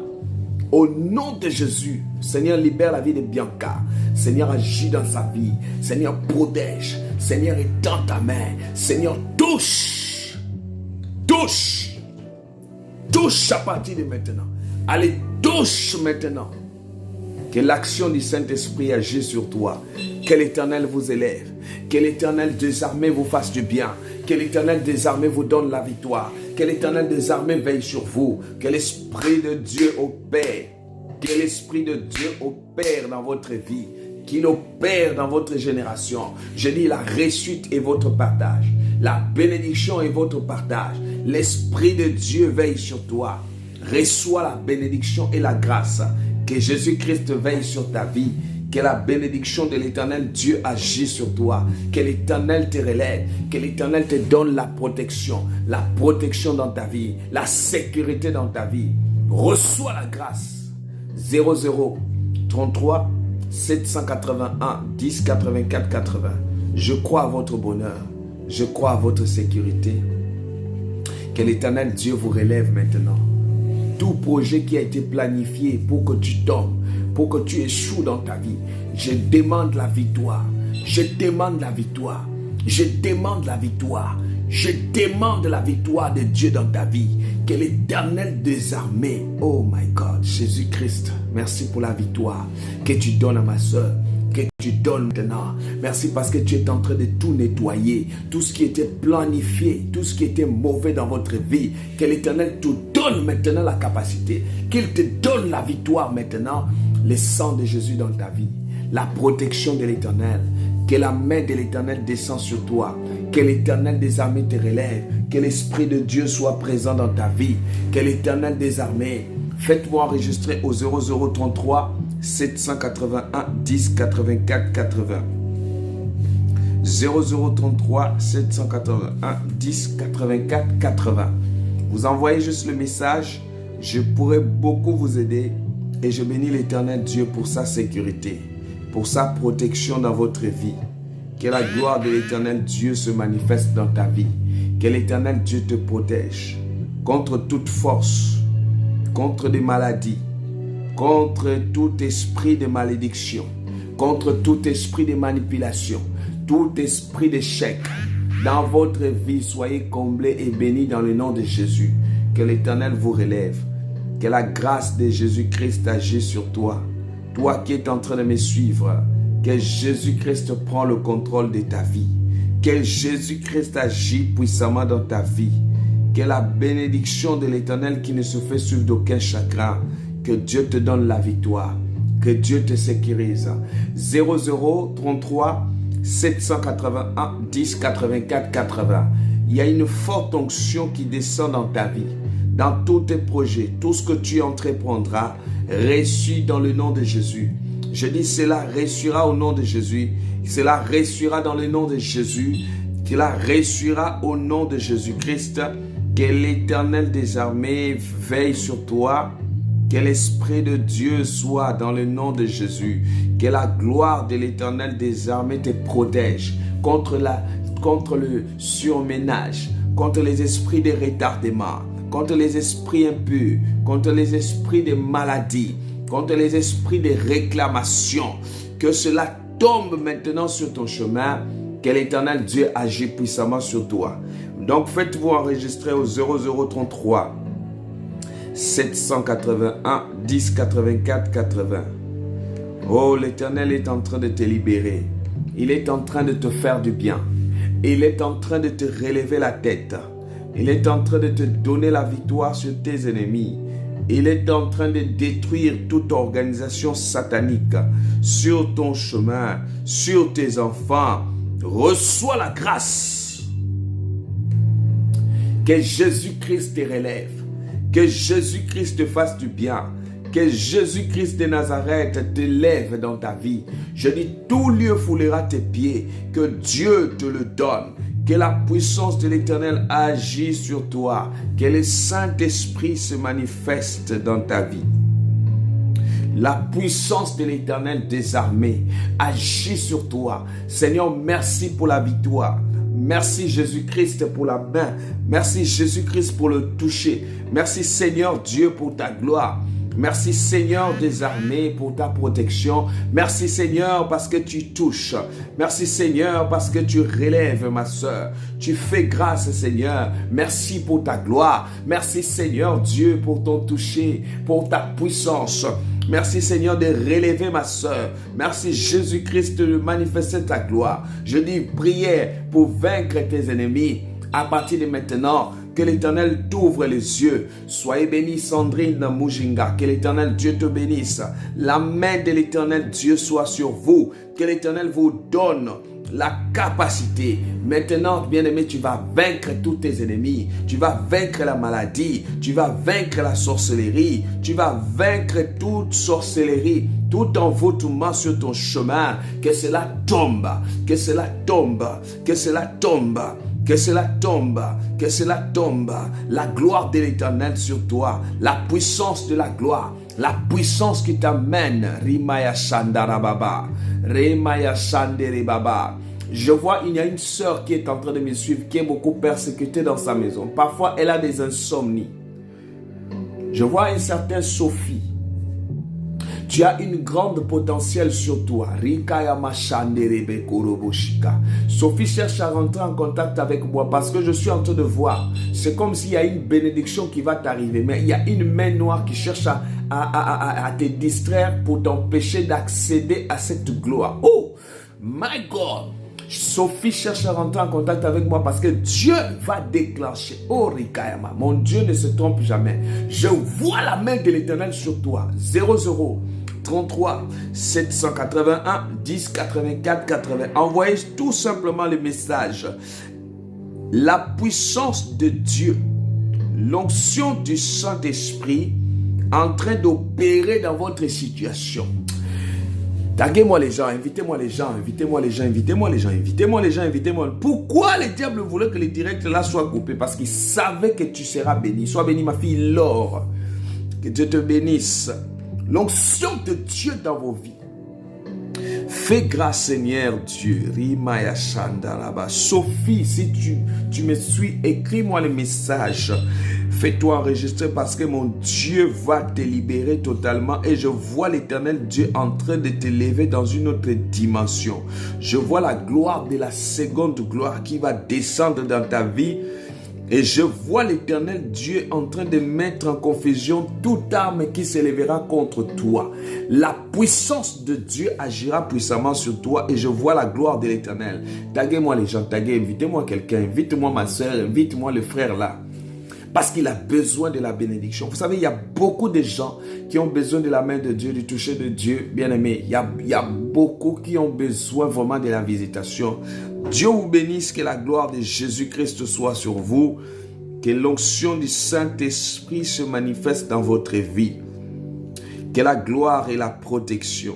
Au nom de Jésus, Seigneur, libère la vie de Bianca. Seigneur, agis dans sa vie. Seigneur, protège. Seigneur, étends ta main. Seigneur, touche. Touche. Touche à partir de maintenant. Allez, touche maintenant. Que l'action du Saint-Esprit agisse sur toi. Que l'Éternel vous élève. Que l'Éternel des armées vous fasse du bien. Que l'Éternel des armées vous donne la victoire. Que l'Éternel des armées veille sur vous. Que l'Esprit de Dieu opère. Que l'Esprit de Dieu opère dans votre vie. Qu'il opère dans votre génération. Je dis la réussite est votre partage. La bénédiction est votre partage. L'Esprit de Dieu veille sur toi. Reçois la bénédiction et la grâce. Que Jésus-Christ veille sur ta vie. Que la bénédiction de l'Éternel Dieu agisse sur toi. Que l'Éternel te relève. Que l'Éternel te donne la protection. La protection dans ta vie. La sécurité dans ta vie. Reçois la grâce. 0033 781 10 84 80. Je crois à votre bonheur. Je crois à votre sécurité. Que l'Éternel Dieu vous relève maintenant. Tout projet qui a été planifié pour que tu tombes, pour que tu échoues dans ta vie. Je demande la victoire. Je demande la victoire. Je demande la victoire. Je demande la victoire de Dieu dans ta vie. Que l'Éternel des armées, oh my God, Jésus-Christ, merci pour la victoire que tu donnes à ma soeur, que tu donnes maintenant. Merci parce que tu es en train de tout nettoyer, tout ce qui était planifié, tout ce qui était mauvais dans votre vie. Que l'Éternel te donne maintenant la capacité, qu'il te donne la victoire maintenant. Le sang de Jésus dans ta vie, la protection de l'Éternel. Que la main de l'Éternel descende sur toi. Que l'Éternel des armées te relève. Que l'Esprit de Dieu soit présent dans ta vie. Que l'Éternel des armées, faites-moi enregistrer au 0033 781 10 84 80. 0033 781 10 84 80. Vous envoyez juste le message. Je pourrai beaucoup vous aider. Et je bénis l'Éternel Dieu pour sa sécurité, pour sa protection dans votre vie. Que la gloire de l'Éternel Dieu se manifeste dans ta vie. Que l'Éternel Dieu te protège contre toute force, contre des maladies, contre tout esprit de malédiction, contre tout esprit de manipulation, tout esprit d'échec. Dans votre vie, soyez comblés et bénis dans le nom de Jésus. Que l'Éternel vous relève. Que la grâce de Jésus-Christ agisse sur toi. Toi qui es en train de me suivre, que Jésus-Christ prend le contrôle de ta vie. Que Jésus-Christ agit puissamment dans ta vie. Que la bénédiction de l'Éternel qui ne se fait suivre d'aucun chagrin, que Dieu te donne la victoire. Que Dieu te sécurise. 0033 781 10 84 80. Il y a une forte onction qui descend dans ta vie. Dans tous tes projets, tout ce que tu entreprendras, reçu dans le nom de Jésus. Je dis cela réussira au nom de Jésus. Cela réussira dans le nom de Jésus. Cela réussira au nom de Jésus-Christ. Que l'Éternel des armées veille sur toi. Que l'Esprit de Dieu soit dans le nom de Jésus. Que la gloire de l'Éternel des armées te protège contre le surménage, contre les esprits de retardement, contre les esprits impurs, contre les esprits de maladie, contre les esprits de réclamation. Que cela tombe maintenant sur ton chemin. Que l'Éternel Dieu agit puissamment sur toi. Donc faites-vous enregistrer au 0033 781 10 84 80. Oh, l'Éternel est en train de te libérer. Il est en train de te faire du bien. Il est en train de te relever la tête. Il est en train de te donner la victoire sur tes ennemis. Il est en train de détruire toute organisation satanique sur ton chemin, sur tes enfants. Reçois la grâce. Que Jésus-Christ te relève. Que Jésus-Christ te fasse du bien. Que Jésus-Christ de Nazareth te lève dans ta vie. Je dis, tout lieu foulera tes pieds. Que Dieu te le donne. Que la puissance de l'Éternel agisse sur toi. Que le Saint-Esprit se manifeste dans ta vie. La puissance de l'Éternel des armées agit sur toi. Seigneur, merci pour la victoire. Merci Jésus-Christ pour la main. Merci Jésus-Christ pour le toucher. Merci Seigneur Dieu pour ta gloire. Merci Seigneur des armées pour ta protection. Merci Seigneur parce que tu touches. Merci Seigneur parce que tu relèves ma soeur. Tu fais grâce Seigneur. Merci pour ta gloire. Merci Seigneur Dieu pour ton toucher, pour ta puissance. Merci Seigneur de relever ma soeur. Merci Jésus-Christ de manifester ta gloire. Je dis prière pour vaincre tes ennemis. À partir de maintenant, que l'Éternel t'ouvre les yeux. Soyez bénie Sandrine Mujinga. Que l'Éternel Dieu te bénisse. La main de l'Éternel Dieu soit sur vous. Que l'Éternel vous donne la capacité. Maintenant, bien-aimé, tu vas vaincre tous tes ennemis. Tu vas vaincre la maladie. Tu vas vaincre la sorcellerie. Tu vas vaincre toute sorcellerie, tout envoûtement sur ton chemin. Que cela tombe. Que cela tombe. Que cela tombe. Que cela tombe, que cela tombe. La gloire de l'Éternel sur toi, la puissance de la gloire, la puissance qui t'amène. Rimaya Shandarababa, Rimaya Shanderibaba. Je vois, il y a une sœur qui est en train de me suivre, qui est beaucoup persécutée dans sa maison. Parfois, elle a des insomnies. Je vois une certaine Sophie. Tu as une grande potentiel sur toi. Sophie cherche à rentrer en contact avec moi parce que je suis en train de voir. C'est comme s'il y a une bénédiction qui va t'arriver. Mais il y a une main noire qui cherche à te distraire pour t'empêcher d'accéder à cette gloire. Oh, my God! Sophie cherche à rentrer en contact avec moi parce que Dieu va déclencher. Oh, Rikayama, mon Dieu ne se trompe jamais. Je vois la main de l'Éternel sur toi. 00 33 781 10 84 80. Envoyez tout simplement le message. La puissance de Dieu, l'onction du Saint-Esprit en train d'opérer dans votre situation. Taguez-moi les gens, invitez-moi les gens, invitez-moi les gens, invitez-moi les gens, invitez-moi les gens, invitez-moi. Pourquoi le diable voulait que le direct là soit coupé? Parce qu'il savait que tu seras béni. Sois béni ma fille Laure. Que Dieu te bénisse. L'onction de Dieu dans vos vies. Fais grâce Seigneur Dieu. Rimaya Shandaraba. Sophie, si tu me suis, écris-moi le message. Fais-toi enregistrer parce que mon Dieu va te libérer totalement et je vois l'Éternel Dieu en train de te lever dans une autre dimension. Je vois la gloire de la seconde gloire qui va descendre dans ta vie et je vois l'Éternel Dieu en train de mettre en confusion toute arme qui s'élèvera contre toi. La puissance de Dieu agira puissamment sur toi et je vois la gloire de l'Éternel. Taguez-moi les gens, invitez-moi quelqu'un, invite-moi ma soeur, invite-moi le frère là. Parce qu'il a besoin de la bénédiction. Vous savez, il y a beaucoup de gens qui ont besoin de la main de Dieu, du toucher de Dieu. Bien aimé, il y a beaucoup qui ont besoin vraiment de la visitation. Dieu vous bénisse, que la gloire de Jésus-Christ soit sur vous. Que l'onction du Saint-Esprit se manifeste dans votre vie. Que la gloire et la protection,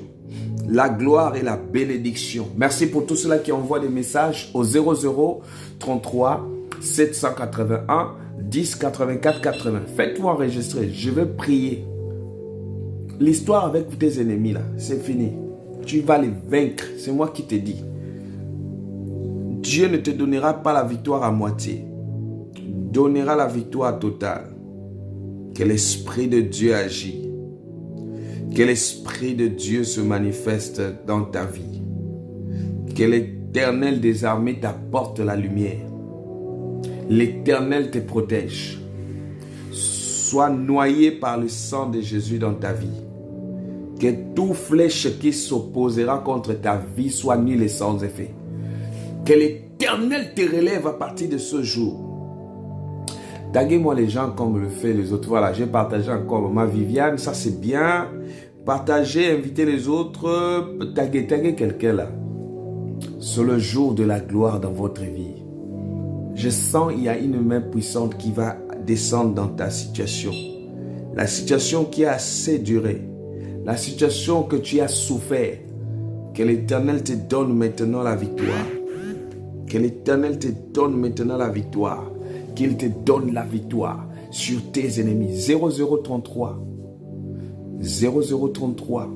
la gloire et la bénédiction. Merci pour tous ceux qui envoient des messages au 00 33 781 10 84 80. Faites-vous enregistrer. Je vais prier. L'histoire avec tes ennemis là, c'est fini. Tu vas les vaincre. C'est moi qui te dis. Dieu ne te donnera pas la victoire à moitié. Donnera la victoire totale. Que l'Esprit de Dieu agit. Que l'Esprit de Dieu se manifeste dans ta vie. Que l'Éternel des armées t'apporte la lumière. L'Éternel te protège. Sois noyé par le sang de Jésus dans ta vie. Que toute flèche qui s'opposera contre ta vie soit nulle et sans effet. Que l'Éternel te relève à partir de ce jour. Taguez-moi les gens comme le fait les autres. Voilà, j'ai partagé encore ma Viviane, ça c'est bien. Partagez, invitez les autres. Taguez quelqu'un là. C'est le jour de la gloire dans votre vie. Je sens qu'il y a une main puissante qui va descendre dans ta situation. La situation qui a assez duré. La situation que tu as souffert. Que l'Éternel te donne maintenant la victoire. Que l'Éternel te donne maintenant la victoire. Qu'il te donne la victoire sur tes ennemis. 0033. 0033.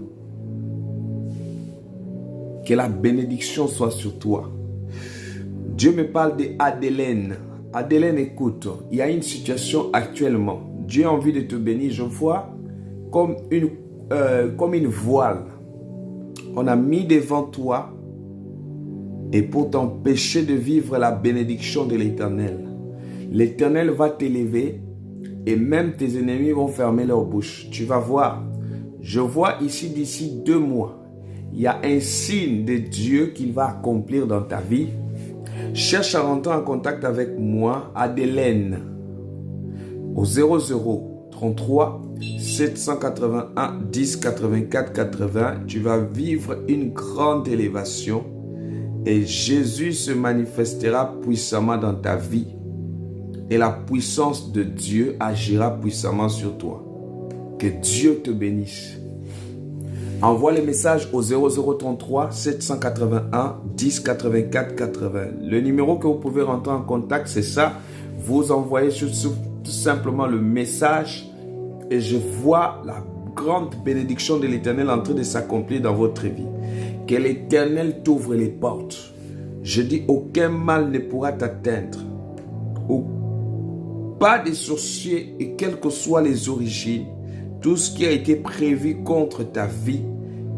Que la bénédiction soit sur toi. Dieu me parle d'Adélène. Adélène, écoute, il y a une situation actuellement. Dieu a envie de te bénir. Je vois comme une voile. On a mis devant toi et pour t'empêcher de vivre la bénédiction de l'Éternel. L'Éternel va t'élever et même tes ennemis vont fermer leur bouche. Tu vas voir. Je vois ici d'ici 2 mois. Il y a un signe de Dieu qu'il va accomplir dans ta vie. Cherche à rentrer en contact avec moi, Adélène, au 00 33 781 10 84 80. Tu vas vivre une grande élévation et Jésus se manifestera puissamment dans ta vie et la puissance de Dieu agira puissamment sur toi. Que Dieu te bénisse. Envoie les messages au 0033 781 10 84 80. Le numéro que vous pouvez rentrer en contact, c'est ça. Vous envoyez tout simplement le message et je vois la grande bénédiction de l'Éternel en train de s'accomplir dans votre vie. Que l'Éternel t'ouvre les portes. Je dis, aucun mal ne pourra t'atteindre. Pas de sorciers et quelles que soient les origines. tout ce qui a été prévu contre ta vie,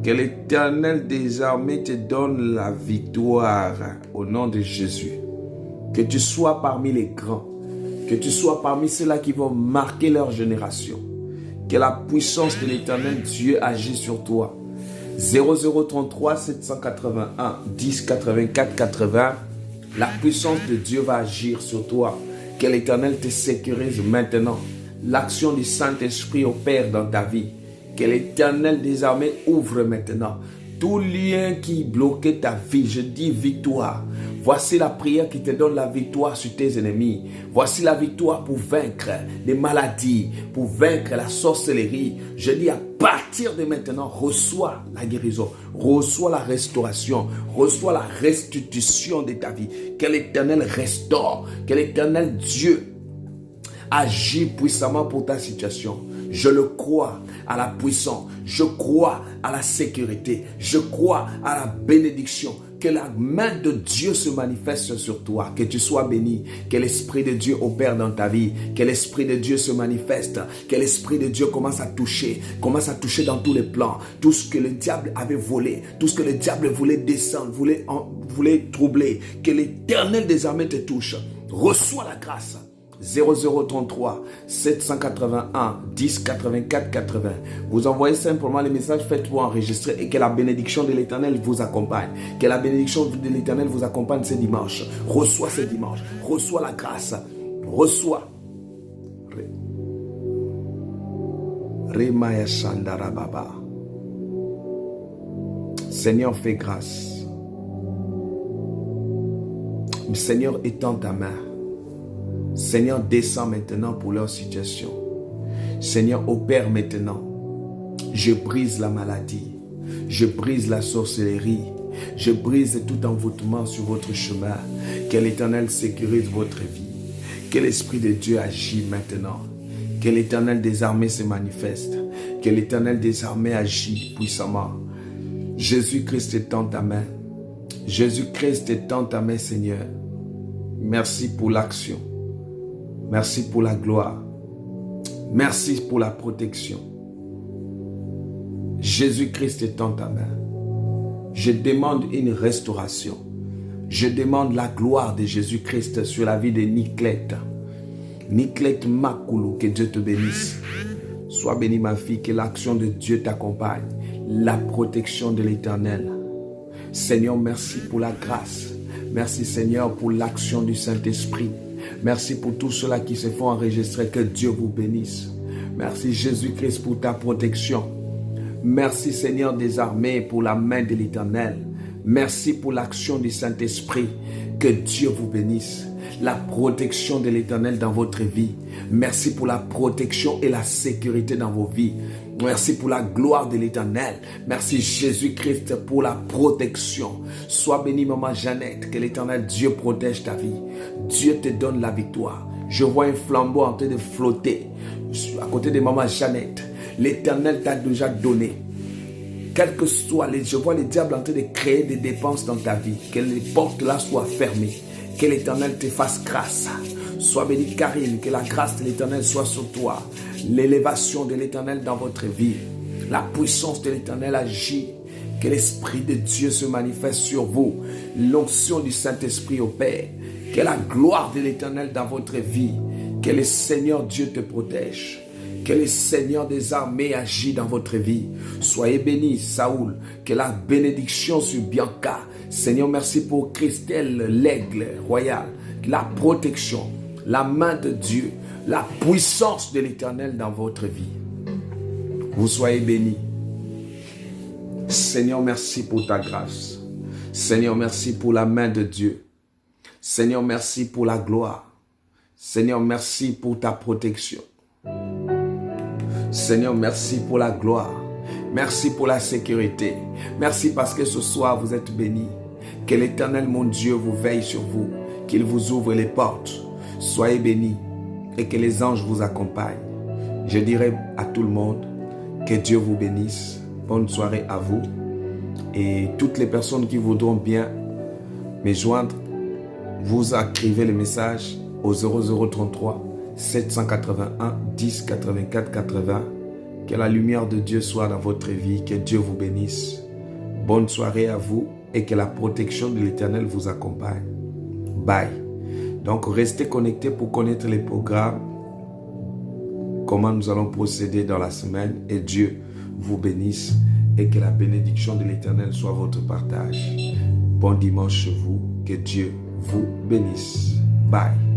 que l'Éternel des armées te donne la victoire au nom de Jésus. Que tu sois parmi les grands, que tu sois parmi ceux-là qui vont marquer leur génération. Que la puissance de l'Éternel Dieu agisse sur toi. 0033 781 10 84 80. La puissance de Dieu va agir sur toi. Que l'Éternel te sécurise maintenant. L'action du Saint-Esprit opère dans ta vie. Que l'Éternel des armées ouvre maintenant tout lien qui bloquait ta vie. Je dis victoire. Voici la prière qui te donne la victoire sur tes ennemis. Voici la victoire pour vaincre les maladies, pour vaincre la sorcellerie. Je dis à partir de maintenant, reçois la guérison, reçois la restauration, reçois la restitution de ta vie. Que l'Éternel restaure, que l'Éternel Dieu agit puissamment pour ta situation. Je le crois à la puissance, je crois à la sécurité, je crois à la bénédiction. Que la main de Dieu se manifeste sur toi, que tu sois béni, que l'Esprit de Dieu opère dans ta vie, que l'Esprit de Dieu se manifeste, que l'Esprit de Dieu commence à toucher dans tous les plans, tout ce que le diable avait volé, tout ce que le diable voulait descendre, voulait troubler, que l'Éternel des armées te touche. Reçois la grâce. 0033 781 10 84 80. Vous envoyez simplement les messages, faites-vous enregistrer et que la bénédiction de l'Éternel vous accompagne. Que la bénédiction de l'Éternel vous accompagne ce dimanche. Reçois ce dimanche. Reçois la grâce. Reçois. Seigneur, fais grâce. Seigneur, étends ta main. Seigneur, descends maintenant pour leur situation. Seigneur, opère maintenant. Je brise la maladie. Je brise la sorcellerie. Je brise tout envoûtement sur votre chemin. Que l'Éternel sécurise votre vie. Que l'Esprit de Dieu agit maintenant. Que l'Éternel des armées se manifeste. Que l'Éternel des armées agit puissamment. Jésus-Christ étend ta main. Jésus-Christ étend ta main, Seigneur. Merci pour l'action. Merci pour la gloire. Merci pour la protection. Jésus-Christ étend ta main. Je demande une restauration. Je demande la gloire de Jésus-Christ sur la vie de Niclette. Niclette Makoulou, que Dieu te bénisse. Sois bénie ma fille, que l'action de Dieu t'accompagne. La protection de l'Éternel. Seigneur, merci pour la grâce. Merci Seigneur pour l'action du Saint-Esprit. Merci pour tous ceux-là qui se font enregistrer. Que Dieu vous bénisse. Merci Jésus-Christ pour ta protection. Merci Seigneur des armées pour la main de l'Éternel. Merci pour l'action du Saint-Esprit. Que Dieu vous bénisse. La protection de l'Éternel dans votre vie. Merci pour la protection et la sécurité dans vos vies. Merci pour la gloire de l'Éternel. Merci Jésus-Christ pour la protection. Sois bénie maman Jeannette. Que l'Éternel Dieu protège ta vie. Dieu te donne la victoire. Je vois un flambeau en train de flotter à côté de maman Jeannette. L'Éternel t'a déjà donné. Quel que soit, je vois le diable en train de créer des dépenses dans ta vie. Que les portes là soient fermées. Que l'Éternel te fasse grâce. Sois bénie Karine, que la grâce de l'Éternel soit sur toi. L'élévation de l'Éternel dans votre vie. La puissance de l'Éternel agit. Que l'Esprit de Dieu se manifeste sur vous. L'onction du Saint-Esprit opère. Que la gloire de l'Éternel dans votre vie. Que le Seigneur Dieu te protège. Que le Seigneur des armées agit dans votre vie. Soyez bénis, Saoul. Que la bénédiction sur Bianca. Seigneur, merci pour Christelle, l'aigle royal. La protection, la main de Dieu, la puissance de l'Éternel dans votre vie. Vous soyez bénis. Seigneur, merci pour ta grâce. Seigneur, merci pour la main de Dieu. Seigneur, merci pour la gloire. Seigneur, merci pour ta protection. Seigneur, merci pour la gloire. Merci pour la sécurité. Merci parce que ce soir, vous êtes bénis. Que l'Éternel, mon Dieu, vous veille sur vous. Qu'il vous ouvre les portes. Soyez bénis et que les anges vous accompagnent. Je dirai à tout le monde que Dieu vous bénisse. Bonne soirée à vous. Et toutes les personnes qui voudront bien me joindre, vous écrivez le message au 0033 781 10 84 80 Que la lumière de Dieu soit dans votre vie. Que Dieu vous bénisse. Bonne soirée à vous et que la protection de l'Éternel vous accompagne. Bye. Donc, restez connectés pour connaître les programmes, comment nous allons procéder dans la semaine, et Dieu vous bénisse et que la bénédiction de l'Éternel soit votre partage. Bon dimanche chez vous, que Dieu vous bénisse. Bye.